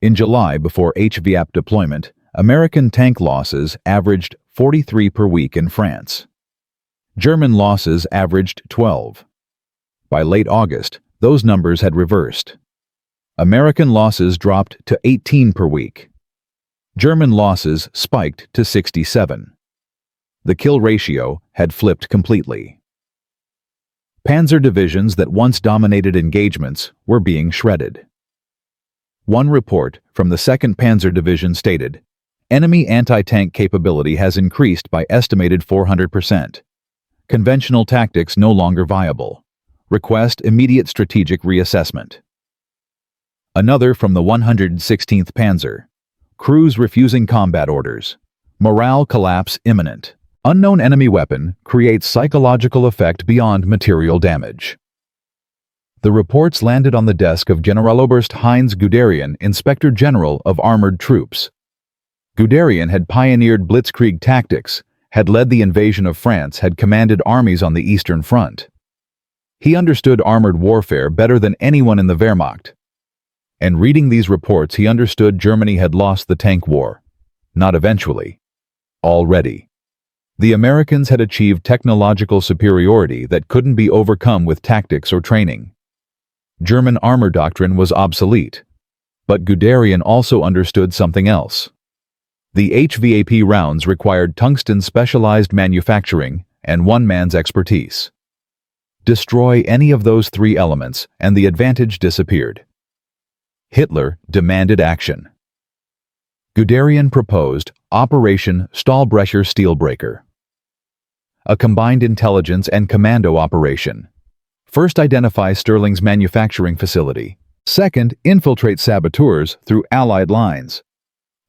In July, before HVAP deployment, American tank losses averaged 43 per week in France. German losses averaged 12. By late August, those numbers had reversed. American losses dropped to 18 per week. German losses spiked to 67. The kill ratio had flipped completely. Panzer divisions that once dominated engagements were being shredded. One report from the 2nd Panzer Division stated, "Enemy anti-tank capability has increased by estimated 400%. Conventional tactics no longer viable. Request immediate strategic reassessment." Another from the 116th Panzer. Crews refusing combat orders. Morale collapse imminent. Unknown enemy weapon creates psychological effect beyond material damage. The reports landed on the desk of Generaloberst Heinz Guderian, Inspector General of Armored Troops. Guderian had pioneered blitzkrieg tactics, had led the invasion of France, had commanded armies on the Eastern Front. He understood armored warfare better than anyone in the Wehrmacht. And reading these reports, he understood Germany had lost the tank war. Not eventually. Already. The Americans had achieved technological superiority that couldn't be overcome with tactics or training. German armor doctrine was obsolete. But Guderian also understood something else. The HVAP rounds required tungsten specialized manufacturing and one man's expertise. Destroy any of those three elements and the advantage disappeared. Hitler demanded action. Guderian proposed Operation Stahlbrecher Steelbreaker. A combined intelligence and commando operation. First, identify Sterling's manufacturing facility. Second, infiltrate saboteurs through Allied lines.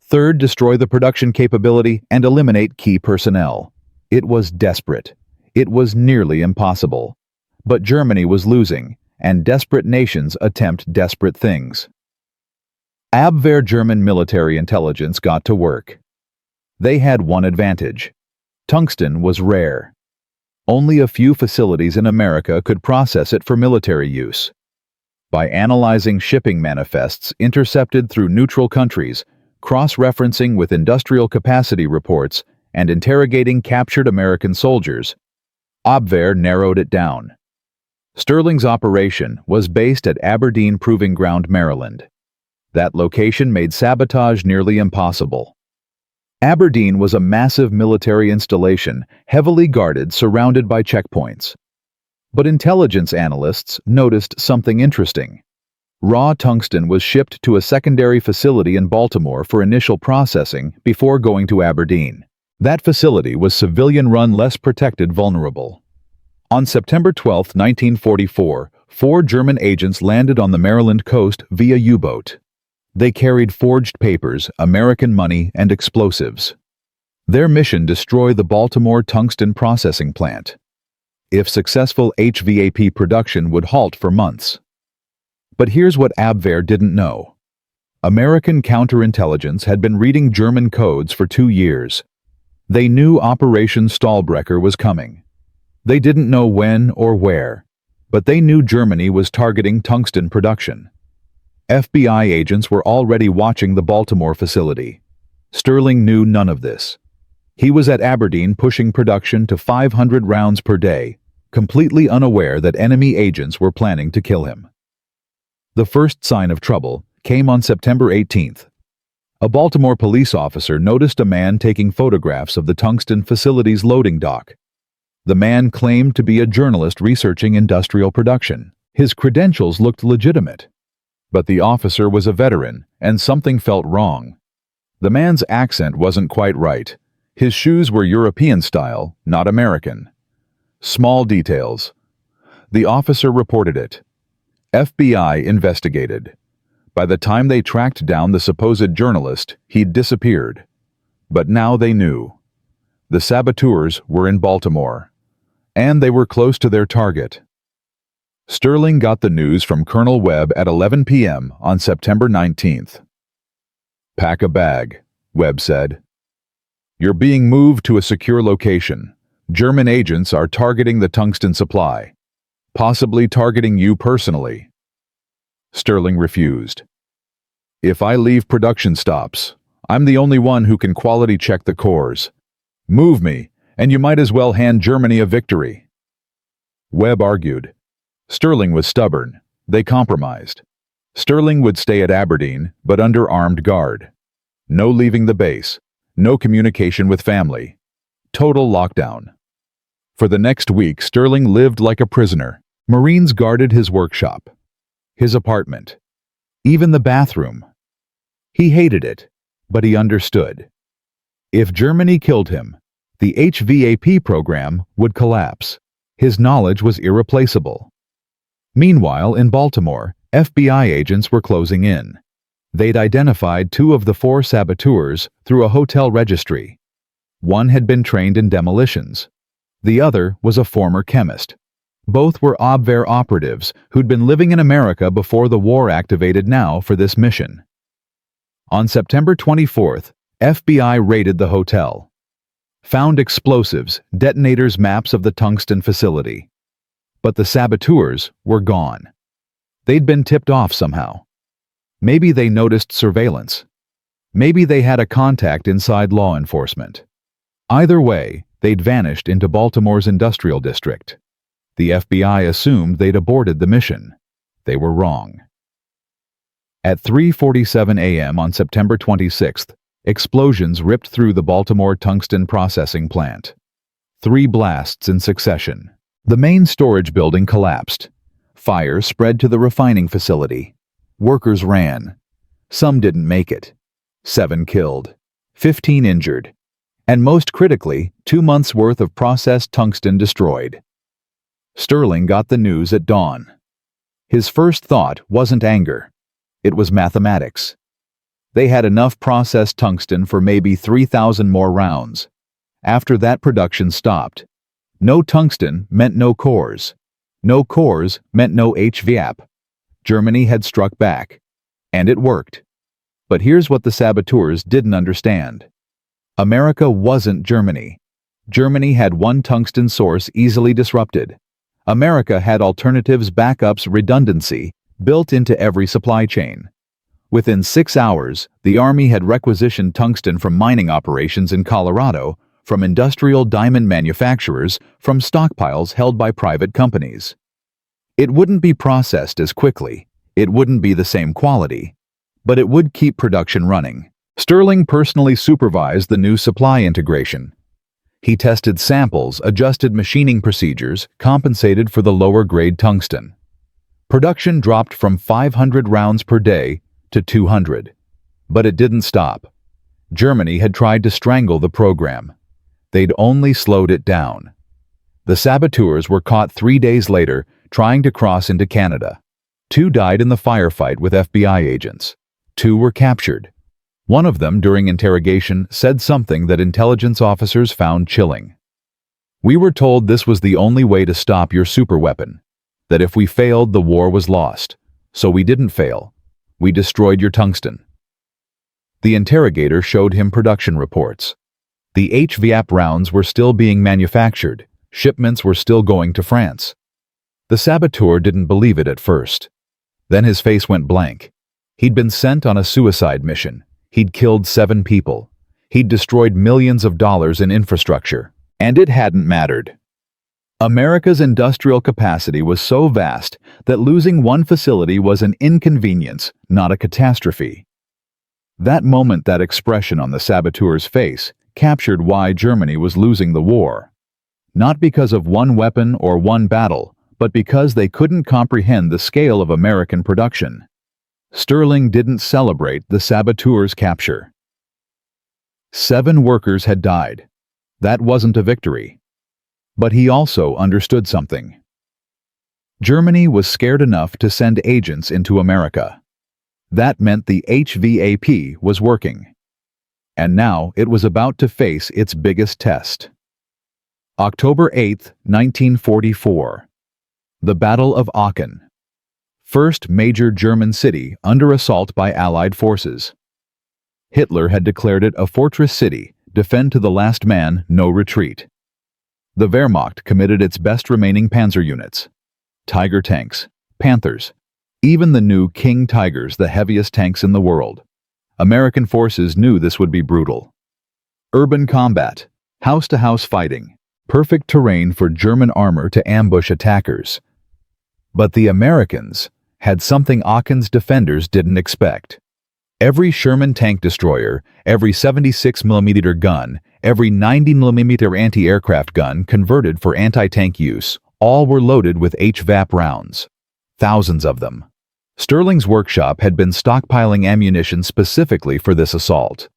Third, destroy the production capability and eliminate key personnel. It was desperate. It was nearly impossible. But Germany was losing, and desperate nations attempt desperate things. Abwehr German military intelligence got to work. They had one advantage. Tungsten was rare. Only a few facilities in America could process it for military use. By analyzing shipping manifests intercepted through neutral countries, cross-referencing with industrial capacity reports, and interrogating captured American soldiers, Abwehr narrowed it down. Sterling's operation was based at Aberdeen Proving Ground, Maryland. That location made sabotage nearly impossible. Aberdeen was a massive military installation, heavily guarded, surrounded by checkpoints. But intelligence analysts noticed something interesting. Raw tungsten was shipped to a secondary facility in Baltimore for initial processing before going to Aberdeen. That facility was civilian-run, less protected, vulnerable. On September 12, 1944, 4 German agents landed on the Maryland coast via U-boat. They carried forged papers, American money, and explosives. Their mission: destroy the Baltimore tungsten processing plant. If successful, HVAP production would halt for months. But here's what Abwehr didn't know. American counterintelligence had been reading German codes for 2 years. They knew Operation Stahlbrecher was coming. They didn't know when or where, but they knew Germany was targeting tungsten production. FBI agents were already watching the Baltimore facility. Sterling knew none of this. He was at Aberdeen pushing production to 500 rounds per day, completely unaware that enemy agents were planning to kill him. The first sign of trouble came on September 18th. A Baltimore police officer noticed a man taking photographs of the tungsten facility's loading dock. The man claimed to be a journalist researching industrial production. His credentials looked legitimate. But the officer was a veteran, and something felt wrong. The man's accent wasn't quite right. His shoes were European style, not American. Small details. The officer reported it. FBI investigated. By the time they tracked down the supposed journalist, he'd disappeared. But now they knew. The saboteurs were in Baltimore. And they were close to their target. Sterling got the news from Colonel Webb at 11 p.m. on September 19th. "Pack a bag," Webb said. "You're being moved to a secure location. German agents are targeting the tungsten supply, possibly targeting you personally." Sterling refused. "If I leave, production stops. I'm the only one who can quality check the cores. Move me, and you might as well hand Germany a victory. Webb argued. Sterling was stubborn. They compromised. Sterling would stay at Aberdeen, but under armed guard. No leaving the base. No communication with family. Total lockdown. For the next week, Sterling lived like a prisoner. Marines guarded his workshop, his apartment, even the bathroom. He hated it, but he understood. If Germany killed him, the HVAP program would collapse. His knowledge was irreplaceable. Meanwhile, in Baltimore, FBI agents were closing in. They'd identified 2 of the 4 saboteurs through a hotel registry. One had been trained in demolitions. The other was a former chemist. Both were Abwehr operatives who'd been living in America before the war activated now for this mission. On September 24th, FBI raided the hotel. Found explosives, detonators, maps of the tungsten facility. But the saboteurs were gone. They'd been tipped off somehow. Maybe they noticed surveillance. Maybe they had a contact inside law enforcement. Either way, they'd vanished into Baltimore's industrial district. The FBI assumed they'd aborted the mission. They were wrong. At 3:47 a.m. on September 26th, explosions ripped through the Baltimore tungsten processing plant. 3 blasts in succession. The main storage building collapsed. Fire spread to the refining facility. Workers ran. Some didn't make it. 7 killed. 15 injured. And most critically, 2 months' worth of processed tungsten destroyed. Sterling got the news at dawn. His first thought wasn't anger. It was mathematics. They had enough processed tungsten for maybe 3,000 more rounds. After that, production stopped. No tungsten meant no cores. No cores meant no HVAP. Germany had struck back. And it worked. But here's what the saboteurs didn't understand. America wasn't Germany. Germany had one tungsten source easily disrupted. America had alternatives, backups, redundancy built into every supply chain. Within 6 hours, the Army had requisitioned tungsten from mining operations in Colorado, from industrial diamond manufacturers, from stockpiles held by private companies. It wouldn't be processed as quickly, it wouldn't be the same quality, but it would keep production running. Sterling personally supervised the new supply integration. He tested samples, adjusted machining procedures, compensated for the lower-grade tungsten. Production dropped from 500 rounds per day to 200. But it didn't stop. Germany had tried to strangle the program. They'd only slowed it down. The saboteurs were caught 3 days later trying to cross into Canada. 2 died in the firefight with FBI agents. 2 were captured. One of them, during interrogation, said something that intelligence officers found chilling. "We were told this was the only way to stop your superweapon, that if we failed, the war was lost. So we didn't fail. We destroyed your tungsten." The interrogator showed him production reports. The HVAP rounds were still being manufactured. Shipments were still going to France. The saboteur didn't believe it at first. Then his face went blank. He'd been sent on a suicide mission. He'd killed 7 people. He'd destroyed millions of dollars in infrastructure. And it hadn't mattered. America's industrial capacity was so vast that losing one facility was an inconvenience, not a catastrophe. That moment, that expression on the saboteur's face, captured why Germany was losing the war. Not because of one weapon or one battle, but because they couldn't comprehend the scale of American production. Sterling didn't celebrate the saboteur's capture. 7 workers had died. That wasn't a victory. But he also understood something. Germany was scared enough to send agents into America. That meant the HVAP was working. And now it was about to face its biggest test. October 8, 1944. The Battle of Aachen. First major German city under assault by Allied forces. Hitler had declared it a fortress city, defend to the last man, no retreat. The Wehrmacht committed its best remaining panzer units. Tiger tanks, Panthers, even the new King Tigers, the heaviest tanks in the world. American forces knew this would be brutal. Urban combat, house-to-house fighting, perfect terrain for German armor to ambush attackers. But the Americans had something Aachen's defenders didn't expect. Every Sherman tank destroyer, every 76mm gun, every 90mm anti-aircraft gun converted for anti-tank use, all were loaded with HVAP rounds. Thousands of them. Sterling's workshop had been stockpiling ammunition specifically for this assault.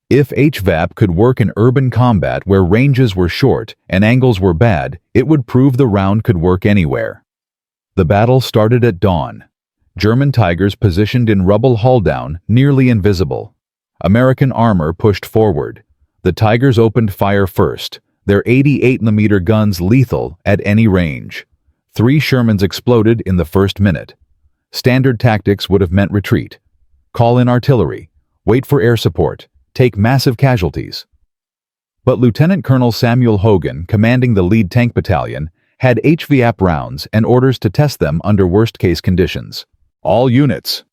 If HVAP could work in urban combat where ranges were short and angles were bad, it would prove the round could work anywhere. The battle started at dawn. German Tigers positioned in rubble hull down, nearly invisible. American armor pushed forward. The Tigers opened fire first, their 88mm guns lethal at any range. 3 Shermans exploded in the first minute. Standard tactics would have meant retreat. Call in artillery, wait for air support, take massive casualties. But Lieutenant Colonel Samuel Hogan, commanding the lead tank battalion, had HVAP rounds and orders to test them under worst-case conditions. All units.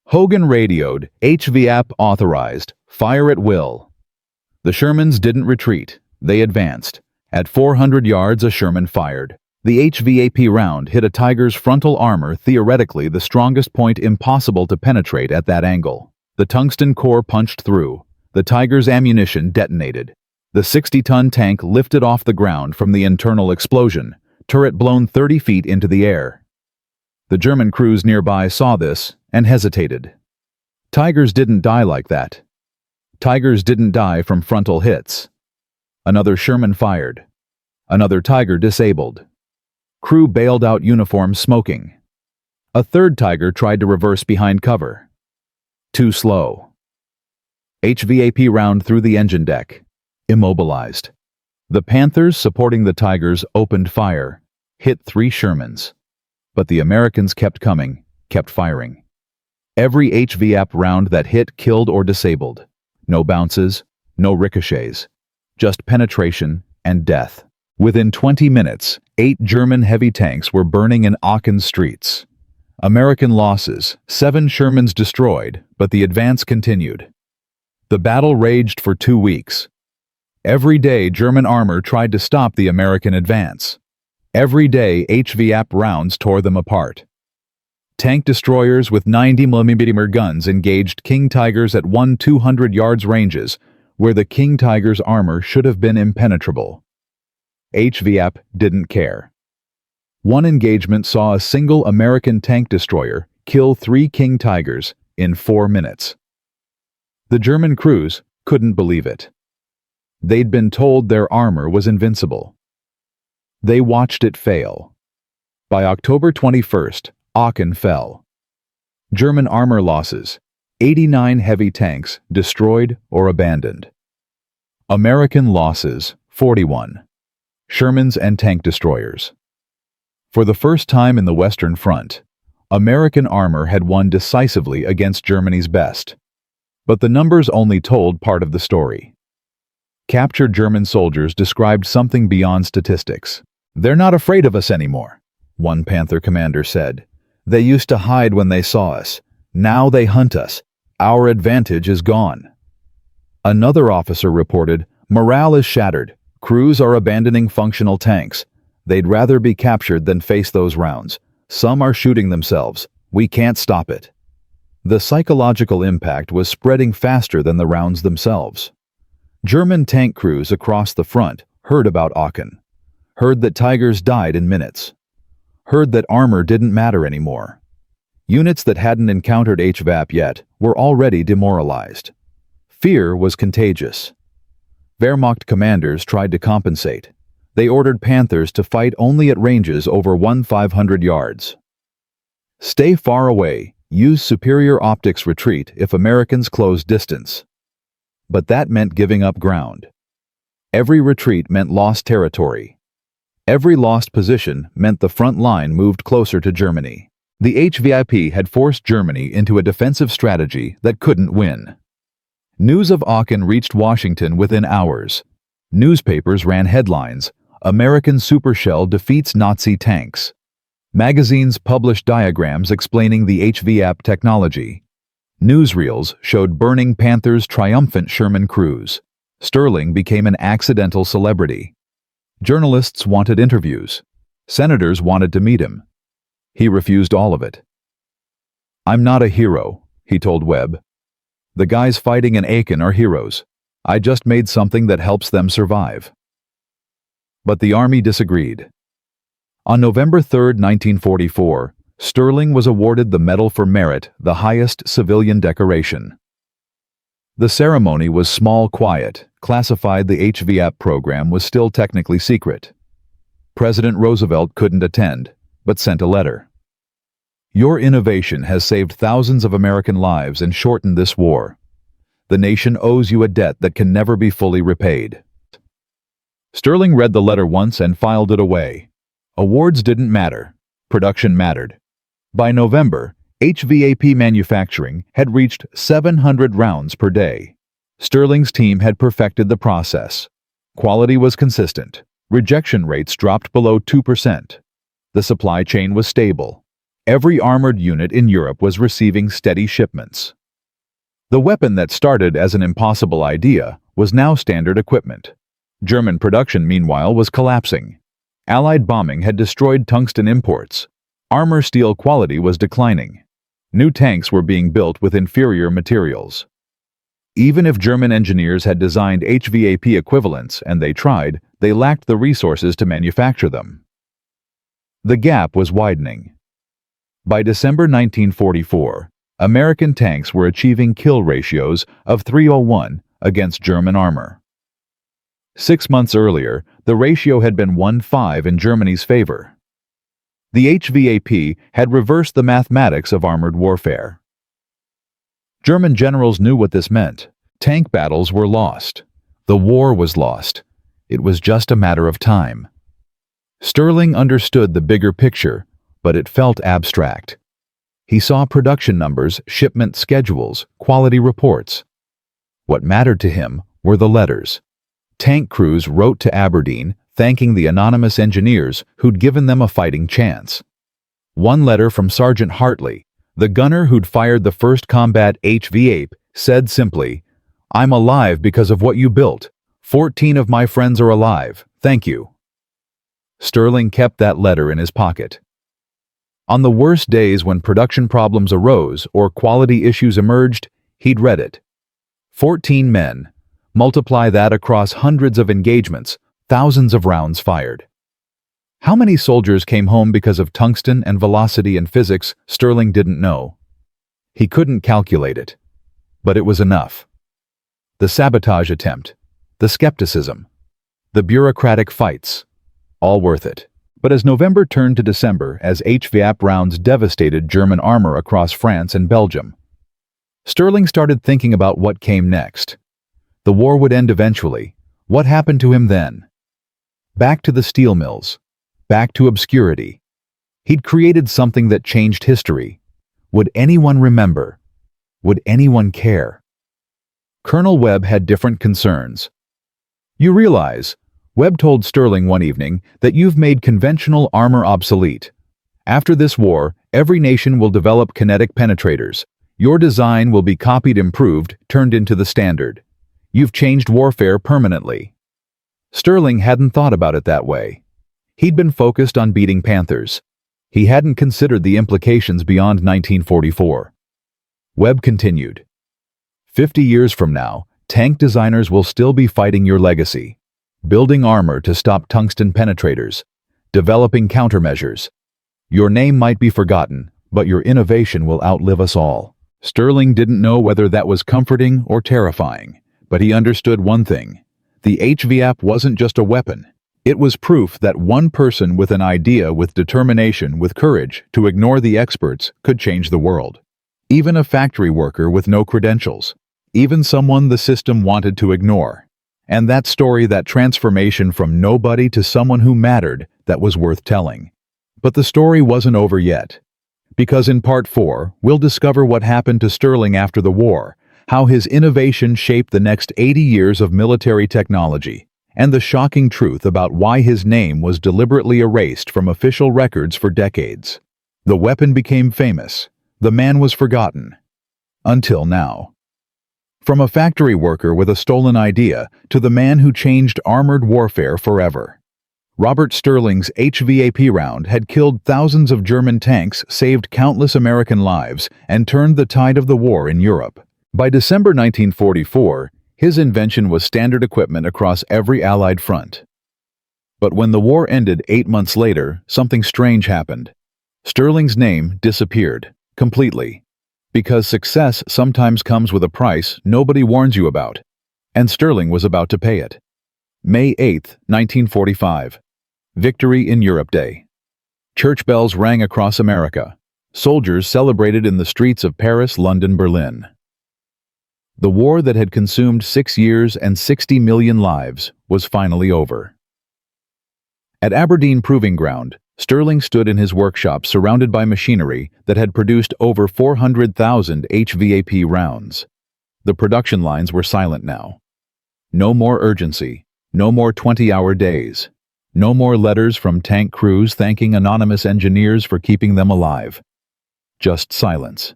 Hogan radioed, HVAP authorized, fire at will. The Shermans didn't retreat, they advanced. At 400 yards, a Sherman fired. The HVAP round hit a Tiger's frontal armor, theoretically the strongest point impossible to penetrate at that angle. The tungsten core punched through. The Tiger's ammunition detonated. The 60-ton tank lifted off the ground from the internal explosion, turret blown 30 feet into the air. The German crews nearby saw this and hesitated. Tigers didn't die like that. Tigers didn't die from frontal hits. Another Sherman fired. Another Tiger disabled. Crew bailed out, uniforms smoking. A third Tiger tried to reverse behind cover. Too slow. HVAP round through the engine deck. Immobilized. The Panthers supporting the Tigers opened fire, hit 3 Shermans. But the Americans kept coming, kept firing. Every HVAP round that hit killed or disabled. No bounces, no ricochets. Just penetration and death. Within 20 minutes, 8 German heavy tanks were burning in Aachen streets. American losses, 7 Shermans destroyed, but the advance continued. The battle raged for 2 weeks. Every day German armor tried to stop the American advance. Every day HVAP rounds tore them apart. Tank destroyers with 90mm guns engaged King Tigers at 200 yards ranges, where the King Tiger's armor should have been impenetrable. HVAP didn't care. One engagement saw a single American tank destroyer kill 3 King Tigers in 4 minutes. The German crews couldn't believe it. They'd been told their armor was invincible. They watched it fail. By October 21st, Aachen fell. German armor losses, 89 heavy tanks destroyed or abandoned. American losses, 41. Shermans and tank destroyers. For the first time in the Western Front, American armor had won decisively against Germany's best. But the numbers only told part of the story. Captured German soldiers described something beyond statistics. "They're not afraid of us anymore," one Panther commander said. "They used to hide when they saw us. Now they hunt us. Our advantage is gone." Another officer reported, "Morale is shattered. Crews are abandoning functional tanks. They'd rather be captured than face those rounds. Some are shooting themselves. We can't stop it." The psychological impact was spreading faster than the rounds themselves. German tank crews across the front heard about Aachen. Heard that Tigers died in minutes. Heard that armor didn't matter anymore. Units that hadn't encountered HVAP yet were already demoralized. Fear was contagious. Wehrmacht commanders tried to compensate. They ordered Panthers to fight only at ranges over 1,500 yards. Stay far away, use superior optics, retreat if Americans closed distance. But that meant giving up ground. Every retreat meant lost territory. Every lost position meant the front line moved closer to Germany. The HVIP had forced Germany into a defensive strategy that couldn't win. News of Aachen reached Washington within hours. Newspapers ran headlines, "American Supershell defeats Nazi tanks." Magazines published diagrams explaining the HVAP technology. Newsreels showed burning Panthers' triumphant Sherman crews. Sterling became an accidental celebrity. Journalists wanted interviews. Senators wanted to meet him. He refused all of it. "I'm not a hero," he told Webb. "The guys fighting in Aiken are heroes. I just made something that helps them survive." But the Army disagreed. On November 3, 1944, Sterling was awarded the Medal for Merit, the highest civilian decoration. The ceremony was small, quiet, classified. The HVAP program was still technically secret. President Roosevelt couldn't attend, but sent a letter. "Your innovation has saved thousands of American lives and shortened this war. The nation owes you a debt that can never be fully repaid." Sterling read the letter once and filed it away. Awards didn't matter. Production mattered. By November, HVAP manufacturing had reached 700 rounds per day. Sterling's team had perfected the process. Quality was consistent. Rejection rates dropped below 2%. The supply chain was stable. Every armored unit in Europe was receiving steady shipments. The weapon that started as an impossible idea was now standard equipment. German production, meanwhile, was collapsing. Allied bombing had destroyed tungsten imports. Armor steel quality was declining. New tanks were being built with inferior materials. Even if German engineers had designed HVAP equivalents, and they tried, they lacked the resources to manufacture them. The gap was widening. By December 1944, American tanks were achieving kill ratios of 3:1 against German armor. 6 months earlier, the ratio had been 1:5 in Germany's favor. The HVAP had reversed the mathematics of armored warfare. German generals knew what this meant. Tank battles were lost. The war was lost. It was just a matter of time. Sterling understood the bigger picture, but it felt abstract. He saw production numbers, shipment schedules, quality reports. What mattered to him were the letters. Tank crews wrote to Aberdeen, thanking the anonymous engineers who'd given them a fighting chance. One letter from Sergeant Hartley, the gunner who'd fired the first combat HVAP, said simply, "I'm alive because of what you built. 14 of my friends are alive. Thank you." Sterling kept that letter in his pocket. On the worst days when production problems arose or quality issues emerged, he'd read it. 14 men. Multiply that across hundreds of engagements, thousands of rounds fired. How many soldiers came home because of tungsten and velocity and physics, Sterling didn't know. He couldn't calculate it. But it was enough. The sabotage attempt, the skepticism, the bureaucratic fights, all worth it. But as November turned to December, as HVAP rounds devastated German armor across France and Belgium, Sterling started thinking about what came next. The war would end eventually. What happened to him then? Back to the steel mills. Back to obscurity. He'd created something that changed history. Would anyone remember? Would anyone care? Colonel Webb had different concerns. "You realize," Webb told Sterling one evening, "that you've made conventional armor obsolete. After this war, every nation will develop kinetic penetrators. Your design will be copied, improved, turned into the standard. You've changed warfare permanently." Sterling hadn't thought about it that way. He'd been focused on beating Panthers. He hadn't considered the implications beyond 1944. Webb continued, 50 years from now, tank designers will still be fighting your legacy, building armor to stop tungsten penetrators, developing countermeasures. Your name might be forgotten, but your innovation will outlive us all." Sterling didn't know whether that was comforting or terrifying, but he understood one thing. The HVAP wasn't just a weapon. It was proof that one person with an idea, with determination, with courage to ignore the experts could change the world. Even a factory worker with no credentials. Even someone the system wanted to ignore. And that story, that transformation from nobody to someone who mattered, that was worth telling. But the story wasn't over yet. Because in Part 4, we'll discover what happened to Sterling after the war, how his innovation shaped the next 80 years of military technology, and the shocking truth about why his name was deliberately erased from official records for decades. The weapon became famous. The man was forgotten. Until now. From a factory worker with a stolen idea to the man who changed armored warfare forever. Robert Sterling's HVAP round had killed thousands of German tanks, saved countless American lives, and turned the tide of the war in Europe. By December 1944, his invention was standard equipment across every Allied front. But when the war ended 8 months later, something strange happened. Sterling's name disappeared, completely. Because success sometimes comes with a price nobody warns you about, and Sterling was about to pay it. May 8, 1945. Victory in Europe Day. Church bells rang across America. Soldiers celebrated in the streets of Paris, London, Berlin. The war that had consumed 6 years and 60 million lives was finally over. At Aberdeen Proving Ground, Sterling stood in his workshop surrounded by machinery that had produced over 400,000 HVAP rounds. The production lines were silent now. No more urgency, no more 20-hour days, no more letters from tank crews thanking anonymous engineers for keeping them alive. Just silence.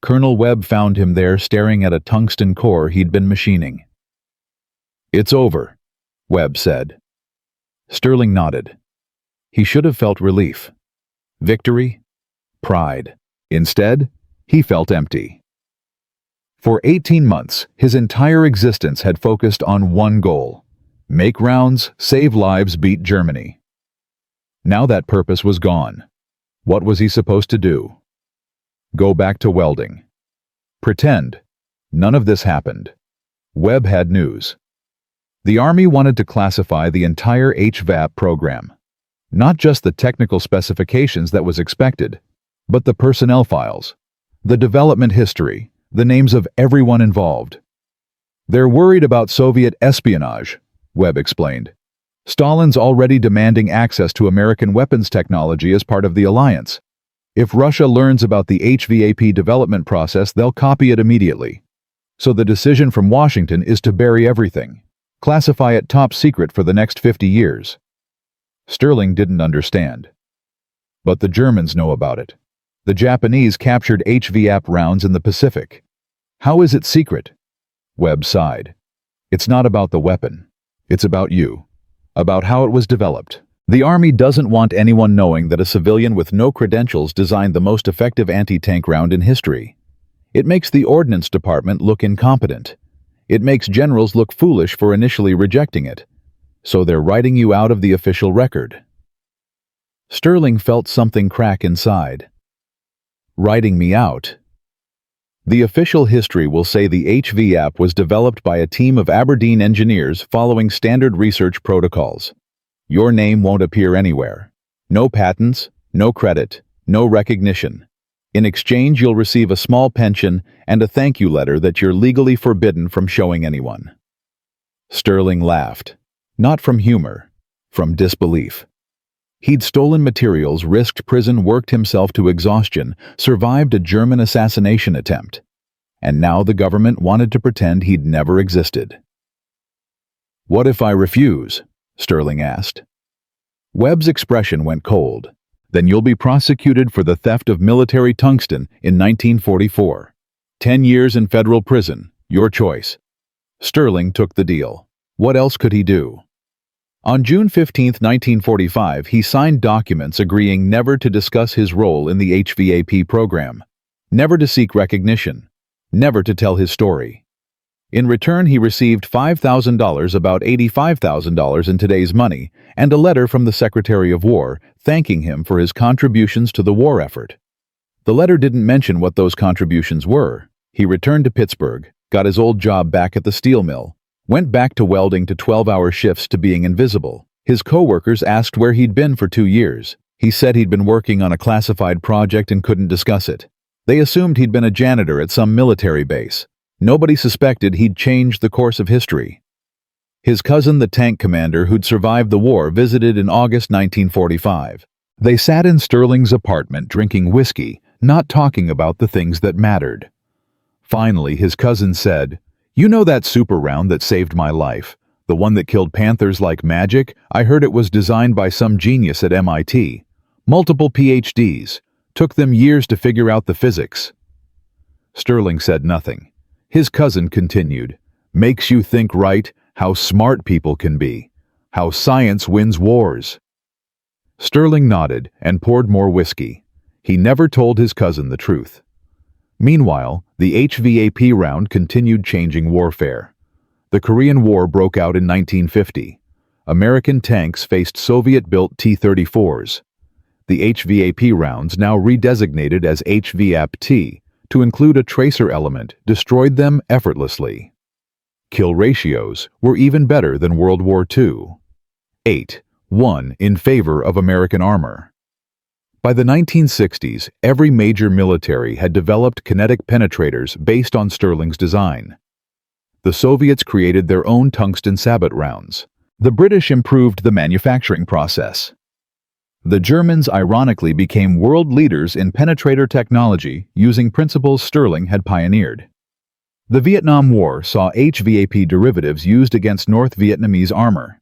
Colonel Webb found him there staring at a tungsten core he'd been machining. "It's over," Webb said. Sterling nodded. He should have felt relief. Victory? Pride. Instead, he felt empty. For 18 months, his entire existence had focused on one goal: make rounds, save lives, beat Germany. Now that purpose was gone. What was he supposed to do? Go back to welding. Pretend none of this happened. Webb had news. The Army wanted to classify the entire HVAP program. Not just the technical specifications that was expected, but the personnel files, the development history, the names of everyone involved. "They're worried about Soviet espionage," Webb explained. "Stalin's already demanding access to American weapons technology as part of the alliance. If Russia learns about the HVAP development process, they'll copy it immediately. So the decision from Washington is to bury everything, classify it top secret for the next 50 years. Sterling didn't understand. But the Germans know about it. The Japanese captured HVAP rounds in the Pacific. How is it secret? Webb sighed. It's not about the weapon. It's about you. About how it was developed. The Army doesn't want anyone knowing that a civilian with no credentials designed the most effective anti-tank round in history. It makes the Ordnance Department look incompetent. It makes generals look foolish for initially rejecting it. So they're writing you out of the official record. Sterling felt something crack inside. Writing me out? The official history will say the HVAP was developed by a team of Aberdeen engineers following standard research protocols. Your name won't appear anywhere. No patents, no credit, no recognition. In exchange, you'll receive a small pension and a thank you letter that you're legally forbidden from showing anyone. Sterling laughed. Not from humor, from disbelief. He'd stolen materials, risked prison, worked himself to exhaustion, survived a German assassination attempt. And now the government wanted to pretend he'd never existed. "What if I refuse?" Sterling asked. Webb's expression went cold. "Then you'll be prosecuted for the theft of military tungsten in 1944. 10 years in federal prison, your choice." Sterling took the deal. What else could he do? On June 15, 1945, he signed documents agreeing never to discuss his role in the HVAP program, never to seek recognition, never to tell his story. In return, he received $5,000, about $85,000 in today's money, and a letter from the Secretary of War thanking him for his contributions to the war effort. The letter didn't mention what those contributions were. He returned to Pittsburgh, got his old job back at the steel mill, went back to welding, to 12-hour shifts, to being invisible. His co-workers asked where he'd been for 2 years. He said he'd been working on a classified project and couldn't discuss it. They assumed he'd been a janitor at some military base. Nobody suspected he'd changed the course of history. His cousin, the tank commander who'd survived the war, visited in August 1945. They sat in Sterling's apartment drinking whiskey, not talking about the things that mattered. Finally, his cousin said, "You know that super round that saved my life? The one that killed Panthers like magic? I heard it was designed by some genius at MIT. Multiple PhDs. Took them years to figure out the physics." Sterling said nothing. His cousin continued, "Makes you think, right, how smart people can be, how science wins wars." Sterling nodded and poured more whiskey. He never told his cousin the truth. Meanwhile, the HVAP round continued changing warfare. The Korean War broke out in 1950. American tanks faced Soviet-built T-34s. The HVAP rounds, now redesignated as HVAP-T, to include a tracer element, destroyed them effortlessly. Kill ratios were even better than World War II. 8-1 in favor of American armor. By the 1960s, every major military had developed kinetic penetrators based on Sterling's design. The Soviets created their own tungsten sabot rounds. The British improved the manufacturing process. The Germans ironically became world leaders in penetrator technology using principles Sterling had pioneered. The Vietnam War saw HVAP derivatives used against North Vietnamese armor.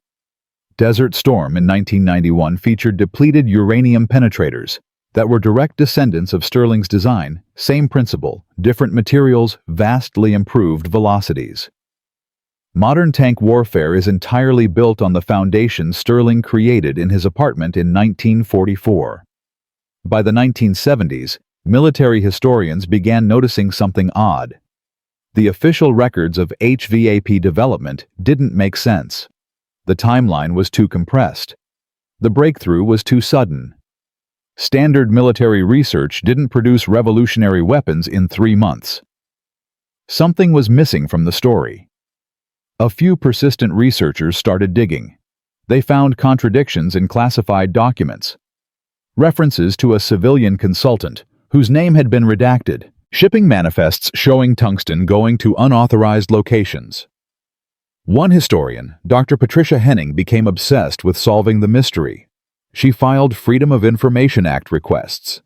Desert Storm in 1991 featured depleted uranium penetrators that were direct descendants of Sterling's design, same principle, different materials, vastly improved velocities. Modern tank warfare is entirely built on the foundation Sterling created in his apartment in 1944. By the 1970s, military historians began noticing something odd. The official records of HVAP development didn't make sense. The timeline was too compressed. The breakthrough was too sudden. Standard military research didn't produce revolutionary weapons in 3 months. Something was missing from the story. A few persistent researchers started digging. They found contradictions in classified documents. References to a civilian consultant, whose name had been redacted, shipping manifests showing tungsten going to unauthorized locations. One historian, Dr. Patricia Henning, became obsessed with solving the mystery. She filed Freedom of Information Act requests.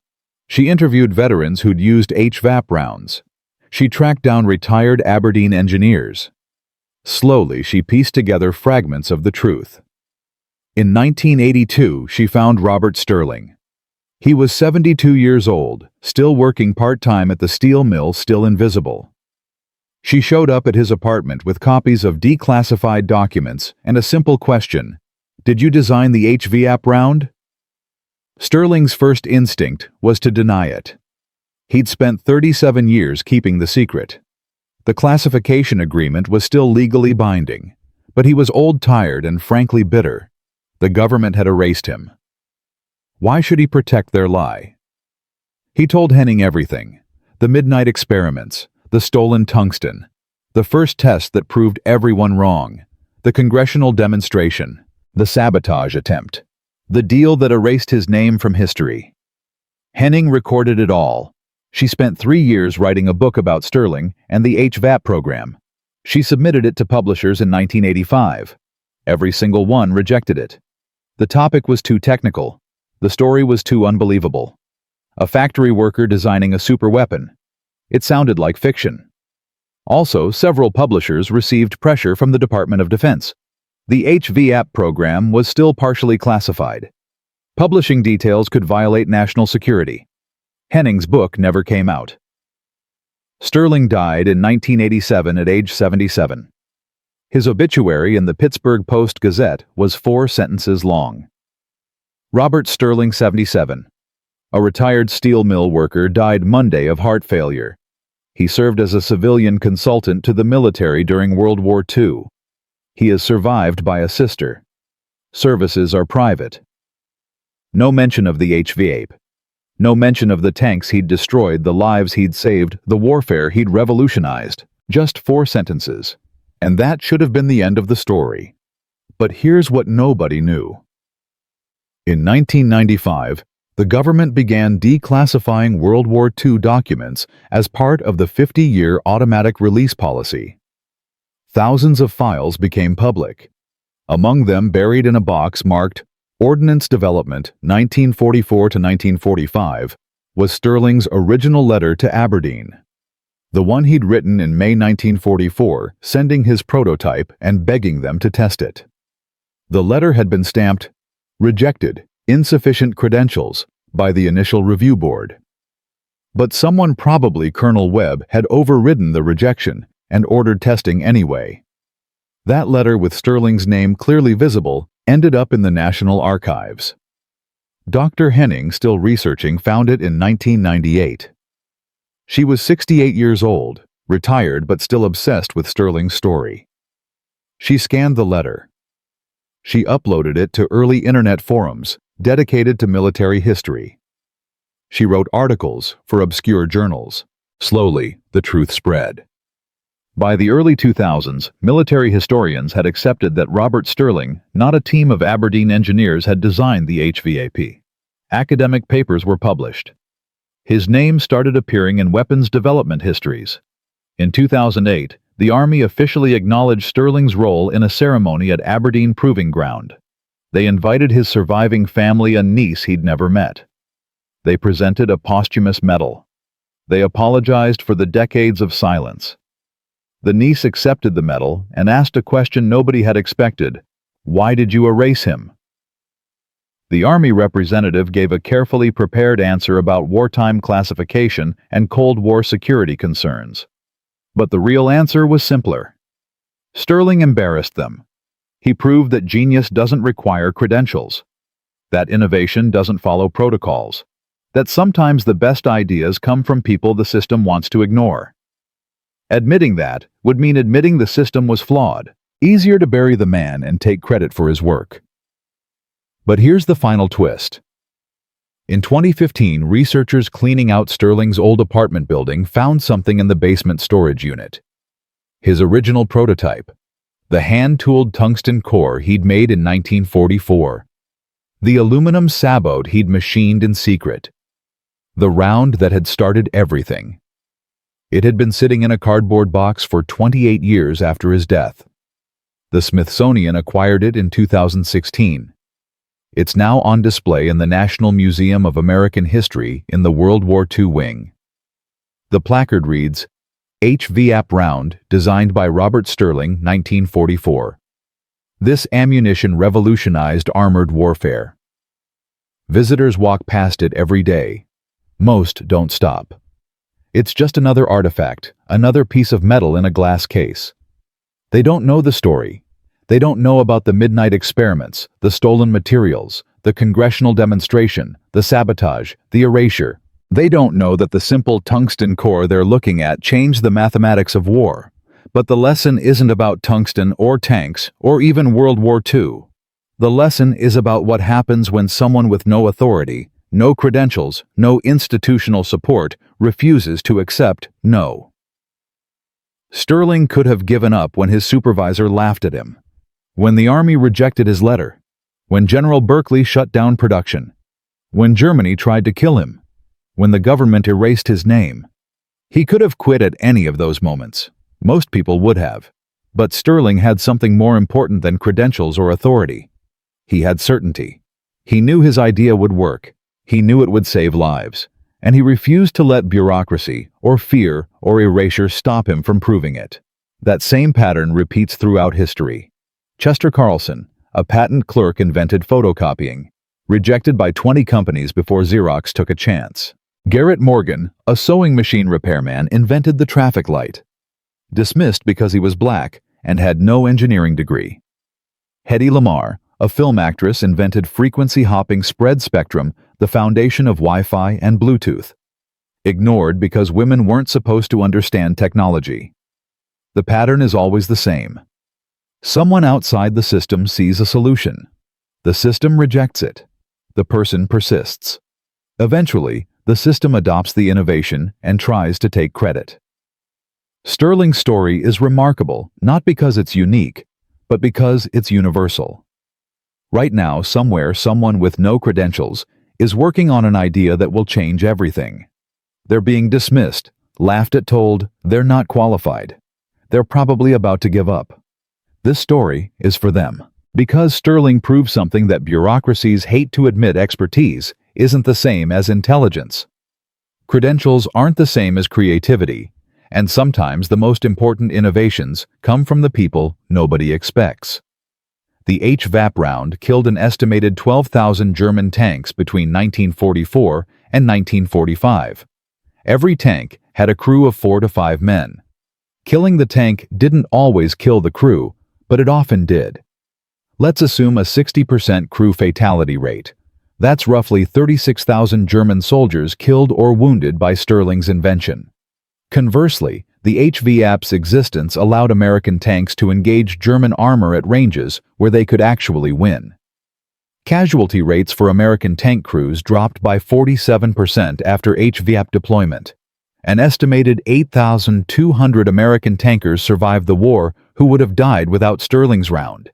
She interviewed veterans who'd used HVAP rounds. She tracked down retired Aberdeen engineers. Slowly, she pieced together fragments of the truth. In 1982, she found Robert Sterling. He was 72 years old, still working part-time at the steel mill, still invisible. She showed up at his apartment with copies of declassified documents and a simple question: "Did you design the HVAP round?" Sterling's first instinct was to deny it. He'd spent 37 years keeping the secret. The classification agreement was still legally binding, but he was old-tired and frankly bitter. The government had erased him. Why should he protect their lie? He told Henning everything: the midnight experiments, the stolen tungsten, the first test that proved everyone wrong, the congressional demonstration, the sabotage attempt, the deal that erased his name from history. Henning recorded it all. She spent 3 years writing a book about Sterling and the HVAP program. She submitted it to publishers in 1985. Every single one rejected it. The topic was too technical. The story was too unbelievable. A factory worker designing a superweapon. It sounded like fiction. Also, several publishers received pressure from the Department of Defense. The HVAP program was still partially classified. Publishing details could violate national security. Henning's book never came out. Sterling died in 1987 at age 77. His obituary in the Pittsburgh Post-Gazette was 4 sentences long. Robert Sterling, 77. A retired steel mill worker, died Monday of heart failure. He served as a civilian consultant to the military during World War II. He is survived by a sister. Services are private. No mention of the HVAP. No mention of the tanks he'd destroyed, the lives he'd saved, the warfare he'd revolutionized. Just 4 sentences. And that should have been the end of the story. But here's what nobody knew. In 1995, the government began declassifying World War II documents as part of the 50-year automatic release policy. Thousands of files became public. Among them, buried in a box marked Ordnance Development 1944 to 1945, was Sterling's original letter to Aberdeen. The one he'd written in May 1944, sending his prototype and begging them to test it. The letter had been stamped, "Rejected, insufficient credentials," by the initial review board. But someone, probably Colonel Webb, had overridden the rejection and ordered testing anyway. That letter, with Stirling's name clearly visible, ended up in the National Archives. Dr. Henning, still researching, found it in 1998. She was 68 years old, retired but still obsessed with Stirling's story. She scanned the letter. She uploaded it to early internet forums dedicated to military history. She wrote articles for obscure journals. Slowly, the truth spread. By the early 2000s, military historians had accepted that Robert Stirling, not a team of Aberdeen engineers, had designed the HVAP. Academic papers were published. His name started appearing in weapons development histories. In 2008, the Army officially acknowledged Stirling's role in a ceremony at Aberdeen Proving Ground. They invited his surviving family and niece he'd never met. They presented a posthumous medal. They apologized for the decades of silence. The niece accepted the medal and asked a question nobody had expected: "Why did you erase him?" The Army representative gave a carefully prepared answer about wartime classification and Cold War security concerns. But the real answer was simpler. Stirling embarrassed them. He proved that genius doesn't require credentials, that innovation doesn't follow protocols, that sometimes the best ideas come from people the system wants to ignore. Admitting that would mean admitting the system was flawed. Easier to bury the man and take credit for his work. But here's the final twist. In 2015, researchers cleaning out Stirling's old apartment building found something in the basement storage unit. His original prototype, the hand-tooled tungsten core he'd made in 1944. The aluminum sabot he'd machined in secret. The round that had started everything. It had been sitting in a cardboard box for 28 years after his death. The Smithsonian acquired it in 2016. It's now on display in the National Museum of American History in the World War II wing. The placard reads, HVAP round, designed by Robert Stirling, 1944. This ammunition revolutionized armored warfare. Visitors walk past it every day. Most don't stop. It's just another artifact, another piece of metal in a glass case. They don't know the story. They don't know about the midnight experiments, the stolen materials, the congressional demonstration, the sabotage, the erasure. They don't know that the simple tungsten core they're looking at changed the mathematics of war. But the lesson isn't about tungsten or tanks or even World War II. The lesson is about what happens when someone with no authority, no credentials, no institutional support refuses to accept no. Stirling could have given up when his supervisor laughed at him, when the Army rejected his letter, when General Berkeley shut down production, when Germany tried to kill him, when the government erased his name. He could have quit at any of those moments. Most people would have. But Stirling had something more important than credentials or authority. He had certainty. He knew his idea would work. He knew it would save lives. And he refused to let bureaucracy or fear or erasure stop him from proving it. That same pattern repeats throughout history. Chester Carlson, a patent clerk, invented photocopying, rejected by 20 companies before Xerox took a chance. Garrett Morgan, a sewing machine repairman, invented the traffic light, dismissed because he was black and had no engineering degree. Hedy Lamarr, a film actress, invented frequency-hopping spread spectrum, the foundation of Wi-Fi and Bluetooth, ignored because women weren't supposed to understand technology. The pattern is always the same. Someone outside the system sees a solution. The system rejects it. The person persists. Eventually, the system adopts the innovation and tries to take credit. Stirling's story is remarkable not because it's unique, but because it's universal. Right now, somewhere, someone with no credentials is working on an idea that will change everything. They're being dismissed, laughed at, told they're not qualified. They're probably about to give up. This story is for them. Because Stirling proved something that bureaucracies hate to admit: expertise isn't the same as intelligence. Credentials aren't the same as creativity, and sometimes the most important innovations come from the people nobody expects. The HVAP round killed an estimated 12,000 German tanks between 1944 and 1945, Every tank had a crew of 4 to 5 men. Killing the tank didn't always kill the crew, but it often did. Let's assume a 60% crew fatality rate. That's roughly 36,000 German soldiers killed or wounded by Stirling's invention. Conversely, the HVAP's existence allowed American tanks to engage German armor at ranges where they could actually win. Casualty rates for American tank crews dropped by 47% after HVAP deployment. An estimated 8,200 American tankers survived the war who would have died without Stirling's round.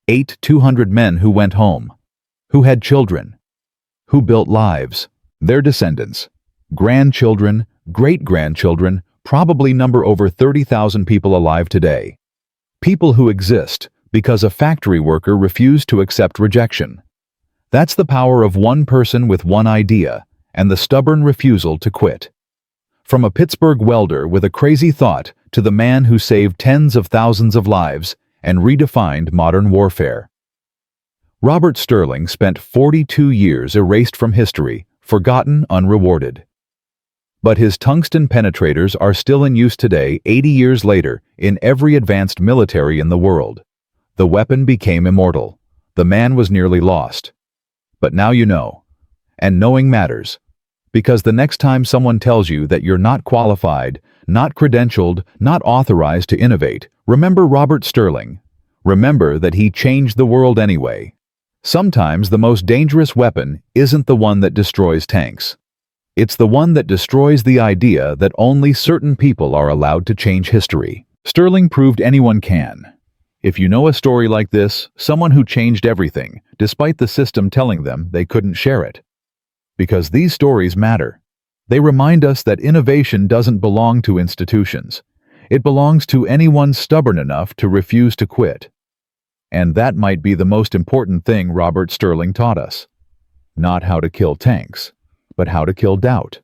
200 men who went home, who had children, who built lives. Their descendants, grandchildren, great-grandchildren, probably number over 30,000 people alive today. People who exist because a factory worker refused to accept rejection. That's the power of one person with one idea and the stubborn refusal to quit. From a Pittsburgh welder with a crazy thought to the man who saved tens of thousands of lives and redefined modern warfare. Robert Stirling spent 42 years erased from history, forgotten, unrewarded. But his tungsten penetrators are still in use today, 80 years later, in every advanced military in the world. The weapon became immortal. The man was nearly lost. But now you know. And knowing matters. Because the next time someone tells you that you're not qualified, not credentialed, not authorized to innovate, remember Robert Stirling. Remember that he changed the world anyway. Sometimes the most dangerous weapon isn't the one that destroys tanks. It's the one that destroys the idea that only certain people are allowed to change history. Stirling proved anyone can. If you know a story like this, someone who changed everything, despite the system telling them they couldn't share it. Because these stories matter. They remind us that innovation doesn't belong to institutions. It belongs to anyone stubborn enough to refuse to quit. And that might be the most important thing Robert Stirling taught us. Not how to kill tanks, but how to kill doubt.